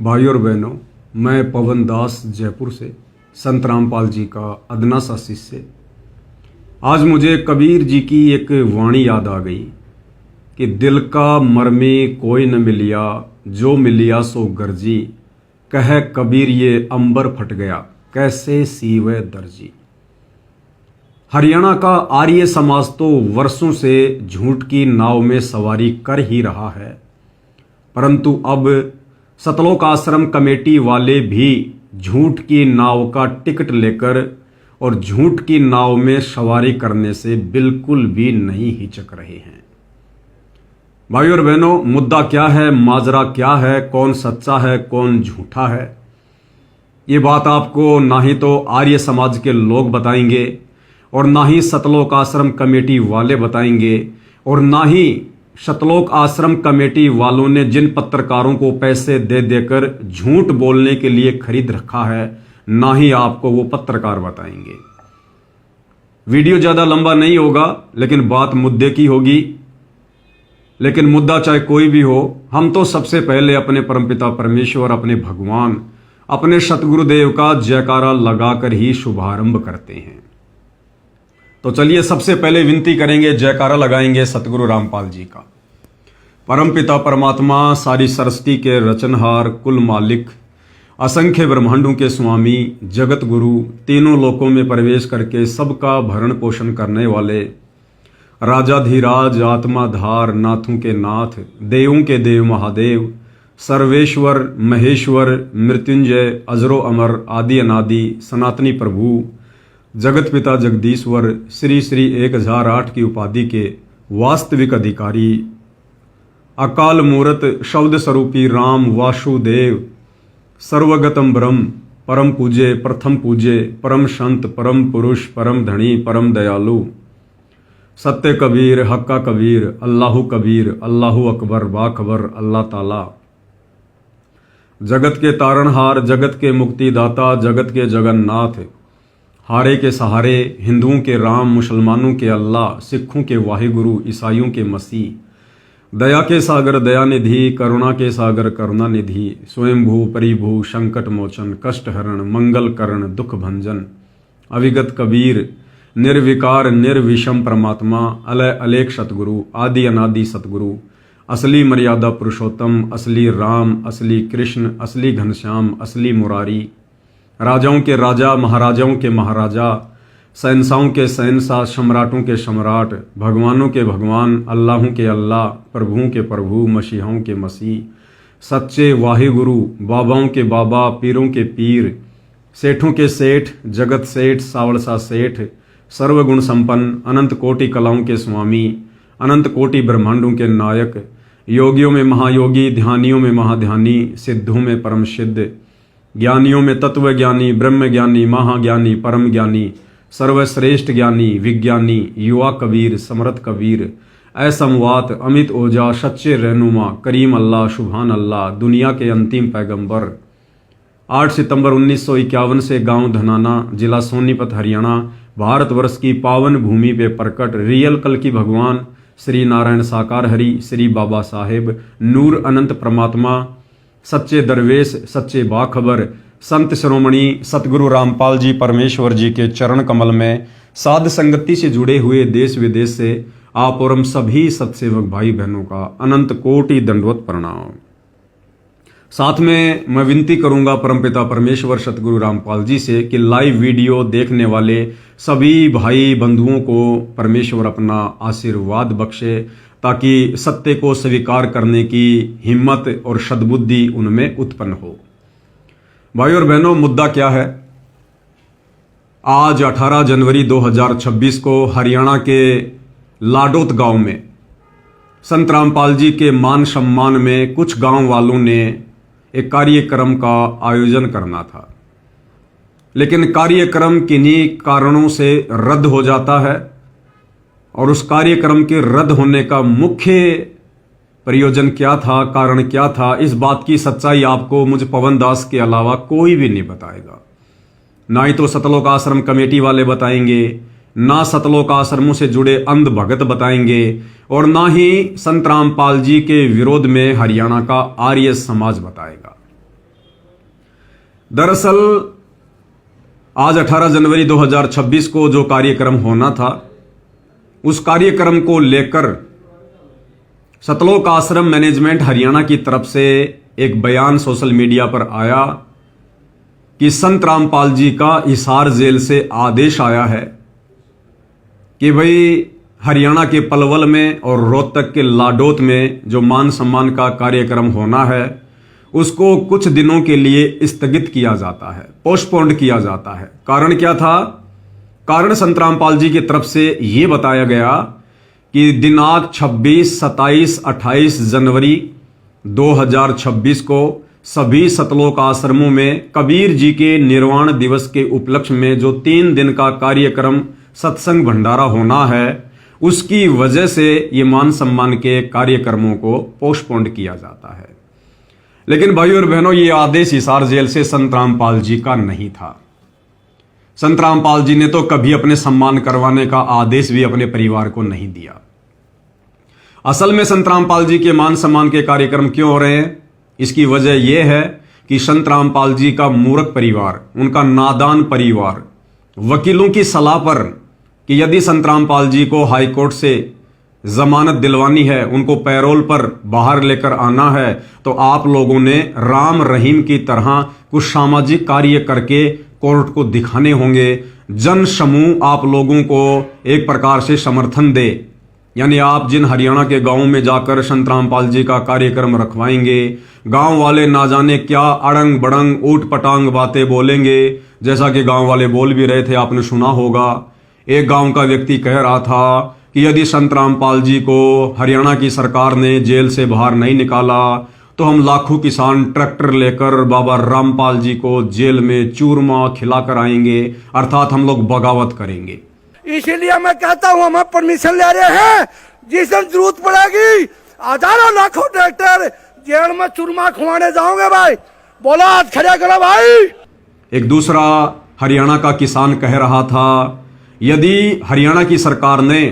भाई और बहनों, मैं पवन दास जयपुर से संत रामपाल जी का अदना सा शिष्य। आज मुझे कबीर जी की एक वाणी याद आ गई कि दिल का मरमे कोई न मिलिया, जो मिलिया सो गर्जी। कह कबीर ये अंबर फट गया, कैसे सीवे दर्जी। हरियाणा का आर्य समाज तो वर्षों से झूठ की नाव में सवारी कर ही रहा है, परंतु अब सतलोक आश्रम कमेटी वाले भी झूठ की नाव का टिकट लेकर और झूठ की नाव में सवारी करने से बिल्कुल भी नहीं हिचक रहे हैं। भाई और बहनों, मुद्दा क्या है, माजरा क्या है, कौन सच्चा है, कौन झूठा है, ये बात आपको ना ही तो आर्य समाज के लोग बताएंगे और ना ही सतलोक आश्रम कमेटी वाले बताएंगे और ना ही सतलोक आश्रम कमेटी वालों ने जिन पत्रकारों को पैसे दे देकर झूठ बोलने के लिए खरीद रखा है, ना ही आपको वो पत्रकार बताएंगे। वीडियो ज्यादा लंबा नहीं होगा, लेकिन बात मुद्दे की होगी। लेकिन मुद्दा चाहे कोई भी हो, हम तो सबसे पहले अपने परमपिता परमेश्वर, अपने भगवान, अपने सतगुरुदेव का जयकारा लगाकर ही शुभारंभ करते हैं। तो चलिए सबसे पहले विनती करेंगे, जयकारा लगाएंगे सतगुरु रामपाल जी का। परमपिता परमात्मा, सारी सृष्टि के रचनहार, कुल मालिक, असंख्य ब्रह्मांडों के स्वामी, जगत गुरु, तीनों लोकों में प्रवेश करके सबका भरण पोषण करने वाले, राजाधिराज, आत्माधार, नाथों के नाथ, देवों के देव महादेव, सर्वेश्वर, महेश्वर, मृत्युंजय, अजरो अमर, आदि अनादि, सनातनी प्रभु, जगत पिता जगदीश्वर, श्री श्री 1008 की उपाधि के वास्तविक अधिकारी, अकाल मूर्त, शब्द स्वरूपी राम वासुदेव, सर्वगतम ब्रह्म, परम पूजे, प्रथम पूजे, परम संत, परम पुरुष, परम धनी, परम दयालु, सत्य कबीर, हक्का कबीर, अल्लाहु कबीर, अल्लाहु अकबर, बाखबर, अल्लाह ताला, जगत के तारणहार, जगत के मुक्तिदाता, जगत के जगन्नाथ, हारे के सहारे, हिंदुओं के राम, मुसलमानों के अल्लाह, सिखों के वाहिगुरु, ईसाइयों के मसीह, दया के सागर दयानिधि, करुणा के सागर करुणानिधि, स्वयंभू परिभू, संकट मोचन, कष्ट हरण, मंगल करण, दुख भंजन, अविगत कबीर, निर्विकार निर्विषम परमात्मा, अलय अलेख सतगुरु, आदि अनादि सतगुरु, असली मर्यादा पुरुषोत्तम, असली राम, असली कृष्ण, असली घनश्याम, असली मुरारी, राजाओं के राजा, महाराजाओं के महाराजा, शहंशाहों के शहंशाह, सम्राटों के सम्राट, भगवानों के भगवान, अल्लाहों के अल्लाह, प्रभुओं के प्रभु, मसीहों के मसीह, सच्चे वाहिगुरु, बाबाओं के बाबा, पीरों के पीर, सेठों के सेठ, जगत सेठ, सावड़सा सेठ, सर्वगुण संपन्न, अनंत कोटि कलाओं के स्वामी, अनंत कोटि ब्रह्मांडों के नायक, योगियों में महायोगी, ध्यानियों में महाध्यानी, सिद्धों में परम सिद्ध, ज्ञानियों में तत्व ज्ञानी, ब्रह्म ज्ञानी, महाज्ञानी, परम ज्ञानी, सर्वश्रेष्ठ ज्ञानी, विज्ञानी, युवा कबीर, समर्थ कबीर, असमवात, अमित ओजा, सच्चे रहनुमा, करीम अल्लाह, शुभान अल्लाह, दुनिया के अंतिम पैगंबर। 8 सितंबर 1951 से गांव धनाना, जिला सोनीपत, हरियाणा, भारतवर्ष की पावन भूमि पे प्रकट रियल कल की भगवान श्री नारायण साकार हरि, श्री बाबा साहेब, नूर अनंत परमात्मा, सच्चे दरवेश, सच्चे बाखबर, संत शिरोमणि सतगुरु रामपाल जी परमेश्वर जी के चरण कमल में साध संगति से जुड़े हुए देश विदेश से आप और हम सभी सत्सेवक भाई बहनों का अनंत कोटि दंडवत प्रणाम। साथ में मैं विनती करूंगा परमपिता परमेश्वर सतगुरु रामपाल जी से कि लाइव वीडियो देखने वाले सभी भाई बंधुओं को परमेश्वर अपना आशीर्वाद बख्शे, ताकि सत्य को स्वीकार करने की हिम्मत और सद्बुद्धि उनमें उत्पन्न हो। भाई और बहनों, मुद्दा क्या है? आज 18 जनवरी 2026 को हरियाणा के लाडोत गांव में संत रामपाल जी के मान सम्मान में कुछ गांव वालों ने एक कार्यक्रम का आयोजन करना था, लेकिन कार्यक्रम किन्हीं कारणों से रद्द हो जाता है और उस कार्यक्रम के रद्द होने का मुख्य प्रयोजन क्या था, कारण क्या था, इस बात की सच्चाई आपको मुझ पवन दास के अलावा कोई भी नहीं बताएगा। ना ही तो सतलोक आश्रम कमेटी वाले बताएंगे, ना सतलोक आश्रमों से जुड़े अंध भगत बताएंगे और ना ही संत रामपाल जी के विरोध में हरियाणा का आर्य समाज बताएगा। दरअसल आज 18 जनवरी 2026 को जो कार्यक्रम होना था, उस कार्यक्रम को लेकर सतलोक आश्रम मैनेजमेंट हरियाणा की तरफ से एक बयान सोशल मीडिया पर आया कि संत रामपाल जी का हिसार जेल से आदेश आया है कि भाई हरियाणा के पलवल में और रोहतक के लाडोत में जो मान सम्मान का कार्यक्रम होना है उसको कुछ दिनों के लिए स्थगित किया जाता है, पोस्टपोन्ड किया जाता है। कारण क्या था? कारण संत रामपाल जी की तरफ से यह बताया गया कि दिनांक 26, 27, 28 जनवरी 2026 को सभी सतलोक आश्रमों में कबीर जी के निर्वाण दिवस के उपलक्ष्य में जो 3 दिन का कार्यक्रम सत्संग भंडारा होना है, उसकी वजह से ये मान सम्मान के कार्यक्रमों को पोस्टपोन्ड किया जाता है। लेकिन भाइयों और बहनों, ये आदेश हिसार जेल से संत रामपाल जी का नहीं था। संत रामपाल जी ने तो कभी अपने सम्मान करवाने का आदेश भी अपने परिवार को नहीं दिया। असल में संत रामपाल जी के मान सम्मान के कार्यक्रम क्यों हो रहे हैं? इसकी वजह यह है कि संत रामपाल जी का मूर्ख परिवार, उनका नादान परिवार, वकीलों की सलाह पर कि यदि संत रामपाल जी को हाई कोर्ट से जमानत दिलवानी है, उनको पैरोल पर बाहर लेकर आना है, तो आप लोगों ने राम रहीम की तरह कुछ सामाजिक कार्य करके कोर्ट को दिखाने होंगे। जन समूह आप लोगों को एक प्रकार से समर्थन दे, यानी आप जिन हरियाणा के गांवों में जाकर संत रामपाल जी का कार्यक्रम रखवाएंगे, गांव वाले ना जाने क्या अड़ंग बड़ंग ऊट पटांग बातें बोलेंगे, जैसा कि गांव वाले बोल भी रहे थे, आपने सुना होगा। एक गांव का व्यक्ति कह रहा था कि यदि संत रामपाल जी को हरियाणा की सरकार ने जेल से बाहर नहीं निकाला तो हम लाखों किसान ट्रैक्टर लेकर बाबा रामपाल जी को जेल में चूरमा खिलाकर आएंगे, अर्थात हम लोग बगावत करेंगे। इसीलिए मैं कहता हूँ हम परमिशन ले रहे हैं, जिस दिन जरूरत पड़ेगी हजारों लाखों ट्रैक्टर जेल में चूरमा खुआने जाओगे भाई। बोला हाथ खड़े करो भाई। एक दूसरा हरियाणा का किसान कह रहा था, यदि हरियाणा की सरकार ने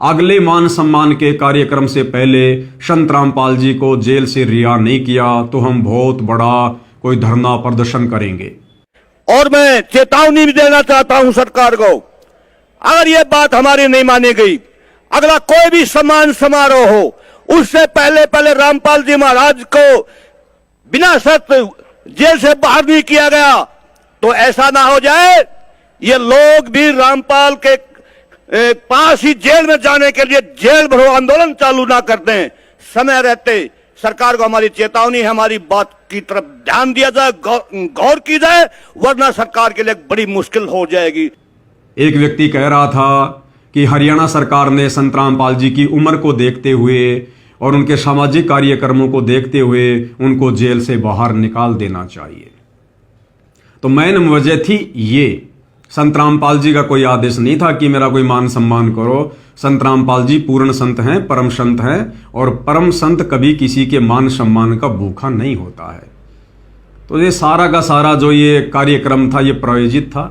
अगले मान सम्मान के कार्यक्रम से पहले संत रामपाल जी को जेल से रिहा नहीं किया तो हम बहुत बड़ा कोई धरना प्रदर्शन करेंगे। और मैं चेतावनी भी देना चाहता हूं सरकार को, अगर ये बात हमारी नहीं मानी गई, अगला कोई भी सम्मान समारोह हो, उससे पहले रामपाल जी महाराज को बिना शर्त जेल से बाहर नहीं किया गया तो ऐसा ना हो जाए ये लोग भी रामपाल के पास ही जेल में जाने के लिए जेल भरो आंदोलन चालू ना करते हैं। समय रहते सरकार को हमारी चेतावनी है, हमारी बात की तरफ ध्यान दिया जाए, गौर की जाए, वरना सरकार के लिए बड़ी मुश्किल हो जाएगी। एक व्यक्ति कह रहा था कि हरियाणा सरकार ने संत रामपाल जी की उम्र को देखते हुए और उनके सामाजिक कार्यक्रमों को देखते हुए उनको जेल से बाहर निकाल देना चाहिए। तो मेन वजह थी ये, संत रामपाल जी का कोई आदेश नहीं था कि मेरा कोई मान सम्मान करो। संत रामपाल जी पूर्ण संत हैं, परम संत हैं, और परम संत कभी किसी के मान सम्मान का भूखा नहीं होता है। तो ये सारा का सारा जो ये कार्यक्रम था ये प्रायोजित था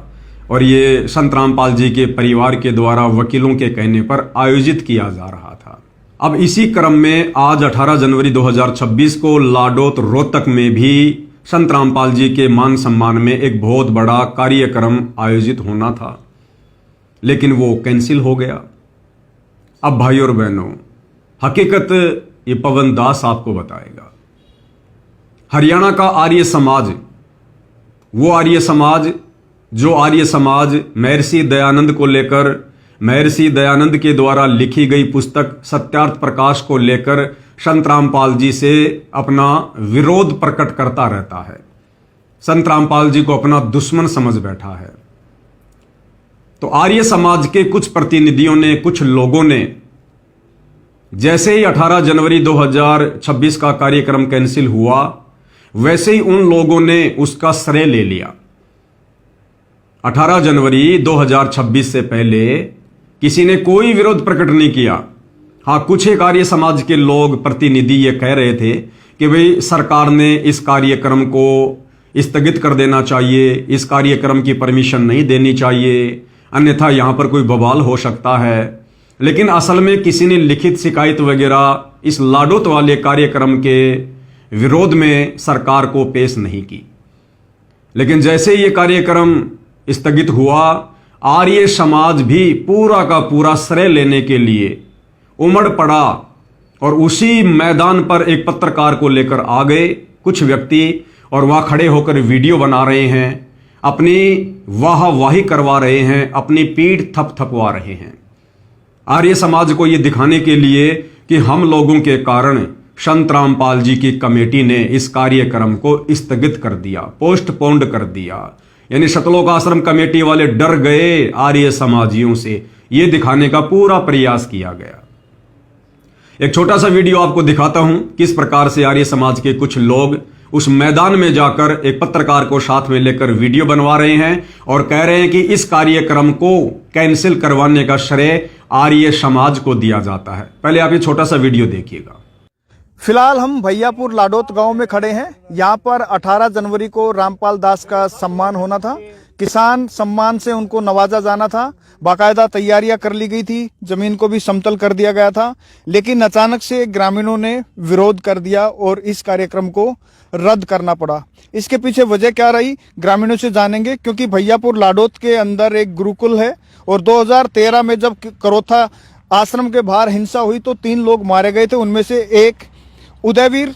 और ये संत रामपाल जी के परिवार के द्वारा वकीलों के कहने पर आयोजित किया जा रहा था। अब इसी क्रम में आज 18 जनवरी 2026 को लाडोत रोहतक में भी संत रामपाल जी के मान सम्मान में एक बहुत बड़ा कार्यक्रम आयोजित होना था, लेकिन वो कैंसिल हो गया। अब भाई और बहनों, हकीकत ये पवन दास आपको बताएगा। हरियाणा का आर्य समाज, वो आर्य समाज जो आर्य समाज महर्षि दयानंद को लेकर, महर्षि दयानंद के द्वारा लिखी गई पुस्तक सत्यार्थ प्रकाश को लेकर संत रामपाल जी से अपना विरोध प्रकट करता रहता है, संत रामपाल जी को अपना दुश्मन समझ बैठा है। तो आर्य समाज के कुछ प्रतिनिधियों ने, कुछ लोगों ने, जैसे ही 18 जनवरी 2026 का कार्यक्रम कैंसिल हुआ, वैसे ही उन लोगों ने उसका श्रेय ले लिया। 18 जनवरी 2026 से पहले किसी ने कोई विरोध प्रकट नहीं किया। हाँ, कुछ एक आर्य समाज के लोग, प्रतिनिधि ये कह रहे थे कि भाई सरकार ने इस कार्यक्रम को स्थगित कर देना चाहिए, इस कार्यक्रम की परमिशन नहीं देनी चाहिए, अन्यथा यहां पर कोई बवाल हो सकता है। लेकिन असल में किसी ने लिखित शिकायत वगैरह इस लाडोत वाले कार्यक्रम के विरोध में सरकार को पेश नहीं की। लेकिन जैसे ये कार्यक्रम स्थगित हुआ, आर्य समाज भी पूरा का पूरा श्रेय लेने के लिए उमड़ पड़ा और उसी मैदान पर एक पत्रकार को लेकर आ गए कुछ व्यक्ति और वहां खड़े होकर वीडियो बना रहे हैं, अपनी वाहवाही करवा रहे हैं, अपनी पीठ थपथपवा रहे हैं। आर्य समाज को यह दिखाने के लिए कि हम लोगों के कारण संत रामपाल जी की कमेटी ने इस कार्यक्रम को स्थगित कर दिया, पोस्टपोन्ड कर दिया। यानी सतलोक आश्रम कमेटी वाले डर गए आर्य समाजियों से, यह दिखाने का पूरा प्रयास किया गया। एक छोटा सा वीडियो आपको दिखाता हूं किस प्रकार से आर्य समाज के कुछ लोग उस मैदान में जाकर एक पत्रकार को साथ में लेकर वीडियो बनवा रहे हैं और कह रहे हैं कि इस कार्यक्रम को कैंसिल करवाने का श्रेय आर्य समाज को दिया जाता है। पहले आप ये छोटा सा वीडियो देखिएगा। फिलहाल हम भैयापुर लाडोत गांव में खड़े हैं। यहाँ पर 18 जनवरी को रामपाल दास का सम्मान होना था, किसान सम्मान से उनको नवाजा जाना था, बाकायदा तैयारियां कर ली गई थी, जमीन को भी समतल कर दिया गया था, लेकिन अचानक से ग्रामीणों ने विरोध कर दिया और इस कार्यक्रम को रद्द करना पड़ा। इसके पीछे वजह क्या रही, ग्रामीणों से जानेंगे, क्योंकि भैयापुर लाडोत के अंदर एक गुरुकुल है और 2013 में जब करोथा आश्रम के बाहर हिंसा हुई तो 3 लोग मारे गए थे, उनमें से एक उदयवीर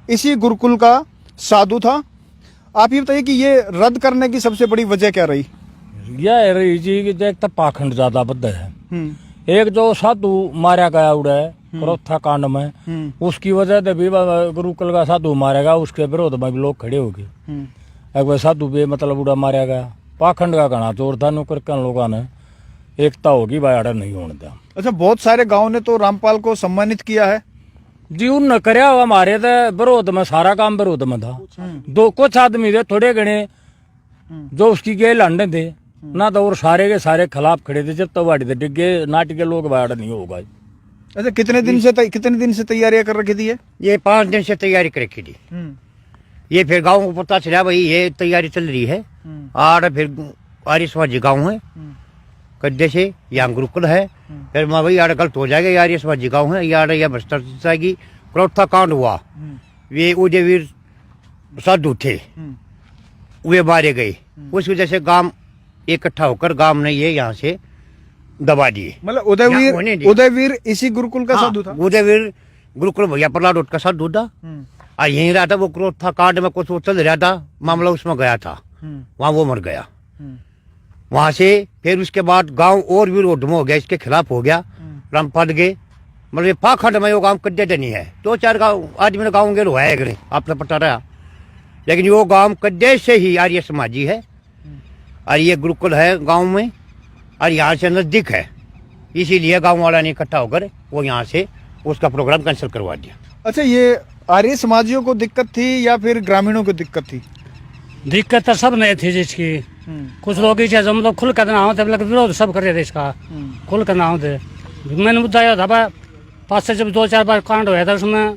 इसी गुरुकुल का साधु था। आप ये बताइए कि ये रद्द करने की सबसे बड़ी वजह क्या रही? यह रही जी कि एक तो पाखंड ज्यादा बद्ध है। एक जो साधु मारा गया उड़े करोथा कांड में, उसकी वजह से भी गुरुकुल का साधु मारेगा, उसके विरोध में भी लोग खड़े हो गए। एक बार साधु भी मतलब उड़ा मारा गया, पाखंड का घना जोर था, नौकर के लोगों ने एकता होगी भाई आडर नहीं होने दिया। अच्छा, बहुत सारे गांव ने तो रामपाल को सम्मानित किया है जी, उन करया हुआ हमारे तो विरोध में, सारा काम विरोध में था। दो कुछ आदमी थे थोड़े गणे जो उसकी गेल अंडे थे ना, तो और सारे के सारे खिलाफ खड़े थे। जब तो वाड़ी थे डिग्गे नाट के लोग बाड़ नहीं होगा। अच्छा, कितने दिन से तैयारियां कर रखी थी? ये 5 दिन से तैयारी कर रखी थी। ये फिर गांव को पता चला भाई ये तैयारी चल रही है, और फिर आर्य समाजी गाँव है कद्दे से, यहाँ गुरुकुल है, फिर मैं भाई यार गलत हो जाएगा, यार ये समाजी गाँव है, यार यह भ्रष्टाचार जाएगी। करोथा कांड हुआ, वे उदयवीर साधु थे, वे मारे गए, उस वजह से गांव इकट्ठा होकर गांव ने ये यहाँ से दबा दिए। मतलब उदयवीर इसी गुरुकुल का साधु था? उदयवीर गुरुकुल भैया प्रहलाद का साधु था, और यहीं रहा था। वो करोथा कांड में कुछ वो चल रहा था मामला, उसमें गया था, वहां वो मर गया। वहां से फिर उसके बाद गांव और विरोध में हो गया, इसके खिलाफ हो गया। रामपाल के मतलब पाखंड में वो गांव कद्दे नहीं है, 2-4 गाँव आदमी ने गाँव गेलो है, आपने पता रहा, लेकिन वो गांव कद्दे से ही आर्य समाजी है, और ये गुरुकुल है गांव में, और यहाँ से नजदीक है, इसीलिए गांव वाला ने इकट्ठा होकर वो यहाँ से उसका प्रोग्राम कैंसिल करवा दिया। अच्छा, ये आर्य समाजियों को दिक्कत थी या फिर ग्रामीणों को दिक्कत थी? दिक्कत तो सब नहीं थी जिसकी, कुछ लोग इसे जो मतलब खुल करना होते, विरोध सब कर रहे थे इसका, खुल करना होते। मैंने मुद्दा यह था भाई, पास से जब 2-4 बार कांड हुआ था उसमें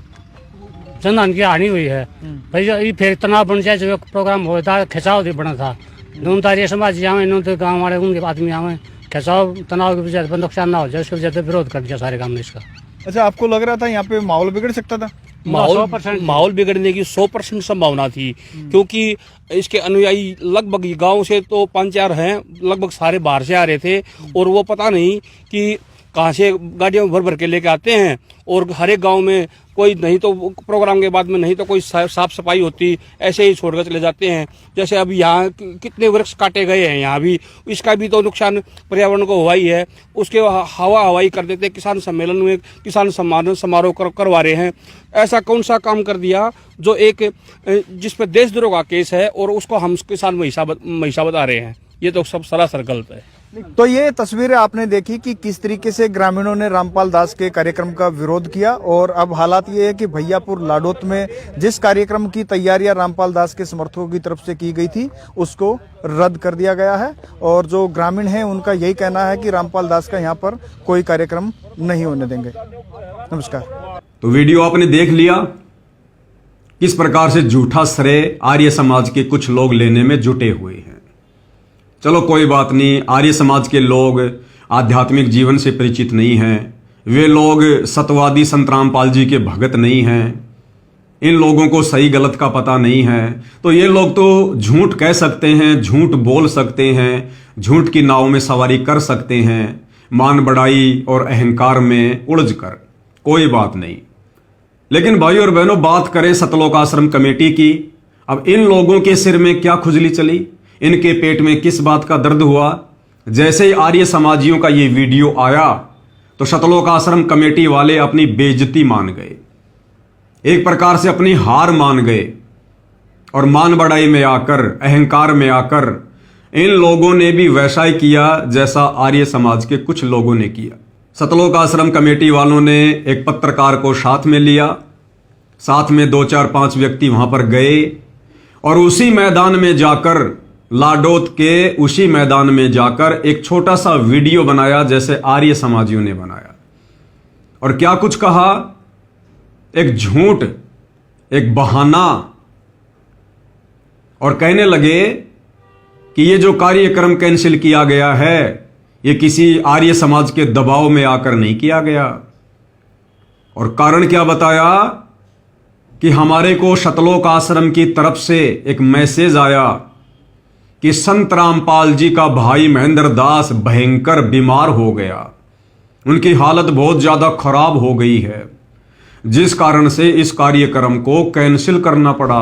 जनधन की हानि हुई है भाई, ये फिर तनाव बन जाए, जो प्रोग्राम हुआ था खिंचाव भी बना था, दोनों तारिया समाज आवे, इन्होंने तो गाँव वाले उनके आदमी आवे, खिंचाव तनाव की वजह से नुकसान ना हो जाए, उसकी वजह से विरोध कर दिया सारे गाँव ने इसका। अच्छा, आपको लग रहा था यहाँ पे माहौल बिगड़ सकता था? माहौल बिगड़ने की 100% संभावना थी, क्योंकि इसके अनुयायी लगभग गांव से तो 5-4 हैं, लगभग सारे बाहर से आ रहे थे, और वो पता नहीं कि कहाँ से गाड़ियों में भर भर के लेके आते हैं, और हर एक गाँव में कोई नहीं तो प्रोग्राम के बाद में नहीं तो कोई साफ सफाई होती, ऐसे ही छोड़कर चले जाते हैं। जैसे अभी यहाँ कितने वृक्ष काटे गए हैं, यहाँ भी इसका भी तो नुकसान पर्यावरण को हुआ ही है। उसके हवाई कर देते, किसान सम्मेलन में किसान सम्मान समारोह करवा रहे हैं। ऐसा कौन सा काम कर दिया जो एक जिस पर देशद्रोह का केस है और उसको हम किसान महिषा बता रहे हैं? ये तो सब सरासर गलत है। तो ये तस्वीरें आपने देखी कि किस तरीके से ग्रामीणों ने रामपाल दास के कार्यक्रम का विरोध किया, और अब हालात ये है कि भैयापुर लाडोत में जिस कार्यक्रम की तैयारियां रामपाल दास के समर्थकों की तरफ से की गई थी उसको रद्द कर दिया गया है, और जो ग्रामीण हैं उनका यही कहना है कि रामपाल दास का यहाँ पर कोई कार्यक्रम नहीं होने देंगे। नमस्कार। तो वीडियो आपने देख लिया किस प्रकार से झूठा श्रेय आर्य समाज के कुछ लोग लेने में जुटे हुए हैं। चलो कोई बात नहीं, आर्य समाज के लोग आध्यात्मिक जीवन से परिचित नहीं हैं, वे लोग सतवादी संत रामपाल जी के भगत नहीं हैं, इन लोगों को सही गलत का पता नहीं है, तो ये लोग तो झूठ कह सकते हैं, झूठ बोल सकते हैं, झूठ की नाव में सवारी कर सकते हैं, मान बढ़ाई और अहंकार में उलझ कर, कोई बात नहीं। लेकिन भाई और बहनों, बात करें सतलोक आश्रम कमेटी की। अब इन लोगों के सिर में क्या खुजली चली, इनके पेट में किस बात का दर्द हुआ? जैसे ही आर्य समाजियों का ये वीडियो आया तो सतलोक आश्रम कमेटी वाले अपनी बेइज्जती मान गए, एक प्रकार से अपनी हार मान गए, और मान बढ़ाई में आकर, अहंकार में आकर इन लोगों ने भी वैसा ही किया जैसा आर्य समाज के कुछ लोगों ने किया। सतलोक आश्रम कमेटी वालों ने एक पत्रकार को साथ में लिया, साथ में 2 4 5 व्यक्ति वहां पर गए और उसी मैदान में जाकर, लाडोत के उसी मैदान में जाकर एक छोटा सा वीडियो बनाया जैसे आर्य समाजियों ने बनाया। और क्या कुछ कहा, एक झूठ, एक बहाना, और कहने लगे कि ये जो कार्यक्रम कैंसिल किया गया है ये किसी आर्य समाज के दबाव में आकर नहीं किया गया। और कारण क्या बताया कि हमारे को सतलोक आश्रम की तरफ से एक मैसेज आया कि संत रामपाल जी का भाई महेंद्र दास भयंकर बीमार हो गया, उनकी हालत बहुत ज्यादा खराब हो गई है, जिस कारण से इस कार्यक्रम को कैंसिल करना पड़ा।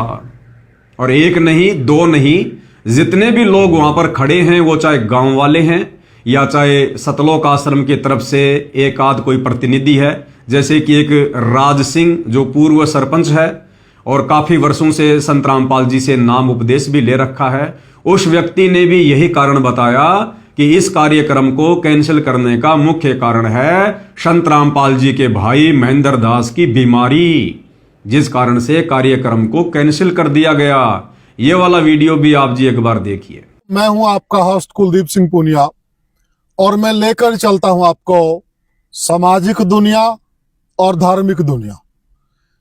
और एक नहीं, 2 नहीं, जितने भी लोग वहां पर खड़े हैं, वो चाहे गांव वाले हैं या चाहे सतलोक आश्रम की तरफ से एक आध कोई प्रतिनिधि है, जैसे कि एक राज सिंह जो पूर्व सरपंच है और काफी वर्षों से संत रामपाल जी से नाम उपदेश भी ले रखा है, उस व्यक्ति ने भी यही कारण बताया कि इस कार्यक्रम को कैंसिल करने का मुख्य कारण है संत रामपाल जी के भाई महेंद्र दास की बीमारी, जिस कारण से कार्यक्रम को कैंसिल कर दिया गया। ये वाला वीडियो भी आप जी एक बार देखिए। मैं हूं आपका होस्ट कुलदीप सिंह पुनिया और मैं लेकर चलता हूं आपको सामाजिक दुनिया और धार्मिक दुनिया।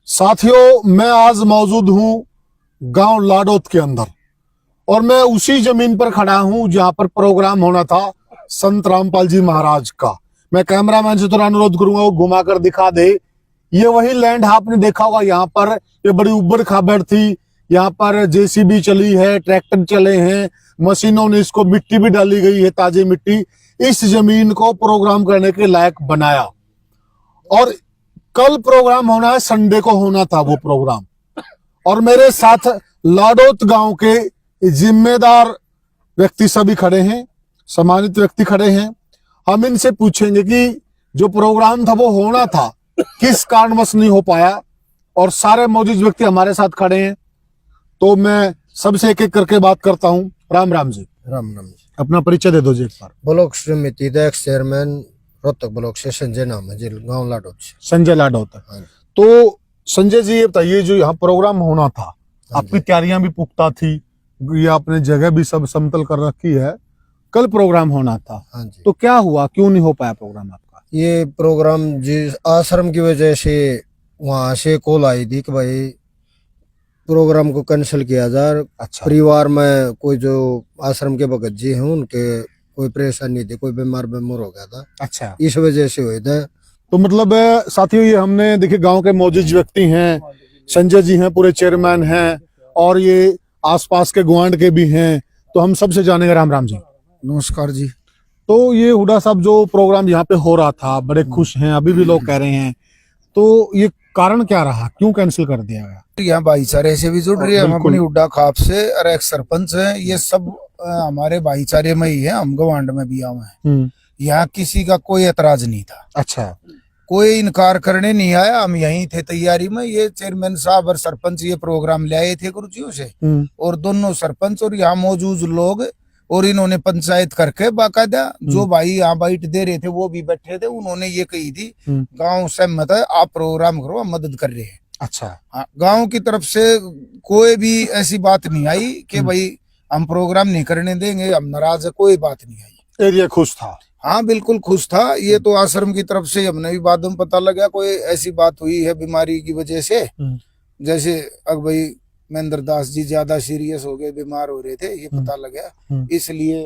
साथियों, मैं आज मौजूद हूं गांव लाडोत के अंदर और मैं उसी जमीन पर खड़ा हूं जहां पर प्रोग्राम होना था संत रामपाल जी महाराज का। मैं कैमरामैन से थोड़ा अनुरोध करूंगा वो घुमा कर दिखा दे। ये वही लैंड आपने देखा होगा, यहाँ पर ये बड़ी उबड़ खाबड़ थी, यहाँ पर जेसीबी चली है, ट्रैक्टर चले हैं, मशीनों ने इसको मिट्टी भी डाली गई है, ताजी मिट्टी, इस जमीन को प्रोग्राम करने के लायक बनाया। और कल प्रोग्राम होना है, संडे को होना था वो प्रोग्राम, और मेरे साथ लाडोत गांव के जिम्मेदार व्यक्ति सभी खड़े हैं, सम्मानित व्यक्ति खड़े हैं। हम इनसे पूछेंगे कि जो प्रोग्राम था वो होना था, किस कारणवश नहीं हो पाया, और सारे मौजूद व्यक्ति हमारे साथ खड़े हैं। तो मैं सबसे एक एक करके बात करता हूं। राम राम जी। राम राम जी। अपना परिचय दे दो जी एक बार। ब्लॉक समिति अध्यक्ष चेयरमैन रोहतक ब्लॉक से संजय नाम है जी, गाँव लाडोत से। संजय लाडोत। हाँ। तो संजय जी ये बताइए, जो यहाँ प्रोग्राम होना था, आपकी तैयारियां भी पुख्ता थी, ये आपने जगह भी सब समतल कर रखी है, कल प्रोग्राम होना था। हाँ जी। तो क्या हुआ, क्यों नहीं हो पाया प्रोग्राम आपका? ये प्रोग्राम जिस आश्रम की वजह से वहां से कॉल आई थी कि भाई प्रोग्राम को कैंसिल किया जाए। अच्छा। परिवार में कोई जो आश्रम के भगत जी हैं उनके कोई परेशानी थी, कोई बीमार हो गया था। अच्छा, इस वजह से हुए थे। तो मतलब साथियों, ये हमने देखिए गांव के मौजूद व्यक्ति हैं, संजय जी हैं, पूरे चेयरमैन हैं, और ये आसपास के गुआंड के भी हैं, तो हम सबसे जानेंगे। राम राम जी। नमस्कार जी। तो ये हुडा साहब, जो प्रोग्राम यहाँ पे हो रहा था, बड़े खुश हैं, अभी भी लोग कह रहे हैं, तो ये कारण क्या रहा, क्यों कैंसिल कर दिया गया? यहाँ भाईचारे से भी जुड़ रही है, हम बिल्कुल। अपनी हुड्डा खाप से, और एक सरपंच है, ये सब हमारे भाईचारे में ही है, हम गवांड में भी आए हैं। यहाँ किसी का कोई एतराज नहीं था। अच्छा। कोई इनकार करने नहीं आया, हम यहीं थे तैयारी में। ये चेयरमैन साहब और सरपंच ये प्रोग्राम ले आए थे गुरुजियों से, और दोनों सरपंच और यहाँ मौजूद लोग, और इन्होंने पंचायत करके बाकायदा जो भाई यहाँ बाइट दे रहे थे वो भी बैठे थे, उन्होंने ये कही थी गांव सहमत है, आप प्रोग्राम करो, हम मदद कर रहे हैं। अच्छा। गांव की तरफ से कोई भी ऐसी बात नहीं आई कि भाई हम प्रोग्राम नहीं करने देंगे, हम नाराज है, कोई बात नहीं आई। एरिया खुश था। हाँ बिल्कुल खुश था। ये तो आश्रम की तरफ से हमने भी बाद में पता लगा कोई ऐसी बात हुई है बीमारी की वजह से, जैसे अब भाई महेंद्र दास जी ज्यादा सीरियस हो गए, बीमार हो रहे थे, ये पता लगा, इसलिए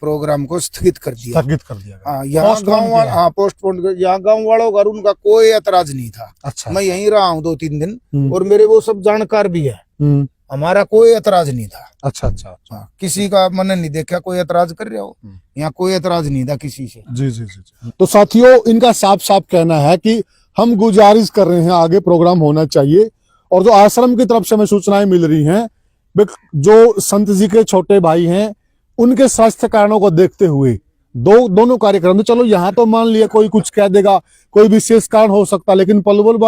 प्रोग्राम को स्थगित कर दिया। स्थगित कर दिया गया। हाँ, यहाँ गाँव वाला, हाँ पोस्टपोन, यहाँ गाँव वालों का उनका कोई एतराज नहीं था। अच्छा। मैं यहीं रहा हूँ 2-3 दिन और मेरे वो सब जानकार भी है, हम्म। हमारा कोई एतराज नहीं था। अच्छा अच्छा। हाँ, किसी का मैंने नहीं देखा कोई एतराज कर रहे हो, यहाँ कोई एतराज नहीं था किसी से। जी जी जी जी। तो साथियों, इनका साफ साफ कहना है कि हम गुजारिश कर रहे हैं आगे प्रोग्राम होना चाहिए, और जो आश्रम की तरफ से हमें सूचनाएं मिल रही हैं, जो संत जी के छोटे भाई हैं उनके स्वास्थ्य कारणों को देखते हुए दोनों कार्यक्रम, तो चलो यहाँ तो मान लिया कोई कुछ कह देगा, कोई विशेष कारण हो सकता, लेकिन पलवल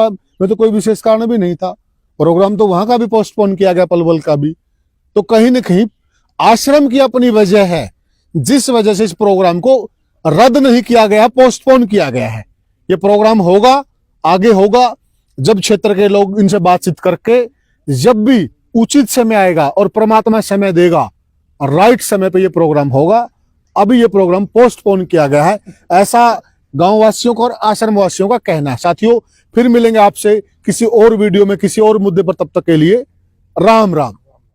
में तो कोई विशेष कारण भी नहीं था। प्रोग्राम तो वहां का भी पोस्टपोन किया गया, पलवल का भी। तो कहीं न कहीं आश्रम की अपनी वजह है, जिस वजह से इस प्रोग्राम को रद्द नहीं किया गया, पोस्टपोन किया गया है। ये प्रोग्राम होगा, आगे होगा, जब क्षेत्र के लोग इनसे बातचीत करके, जब भी उचित समय आएगा और परमात्मा समय देगा, राइट समय पे ये प्रोग्राम होगा। अभी ये प्रोग्राम पोस्टपोन किया गया है, ऐसा गांव वासियों का और आश्रम वासियों का कहना है। साथियों, फिर मिलेंगे आपसे किसी और वीडियो में किसी और मुद्दे पर, तब तक के लिए राम राम।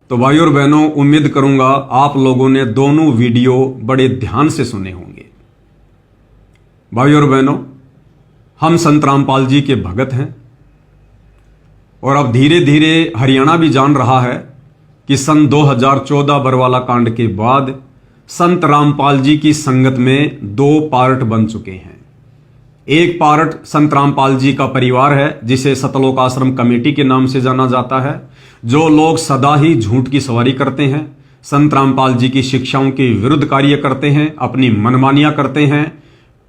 तो भाई और बहनों, उम्मीद करूंगा आप लोगों ने दोनों वीडियो बड़े ध्यान से सुने होंगे। भाई और बहनों, हम संत रामपाल जी के भगत हैं, और अब धीरे धीरे हरियाणा भी जान रहा है कि सन 2014 बरवाला कांड के बाद संत रामपाल जी की संगत में 2 पार्ट बन चुके हैं। एक पार्ट संत रामपाल जी का परिवार है, जिसे सतलोक आश्रम कमेटी के नाम से जाना जाता है, जो लोग सदा ही झूठ की सवारी करते हैं, संत रामपाल जी की शिक्षाओं के विरुद्ध कार्य करते हैं, अपनी मनमानियां करते हैं,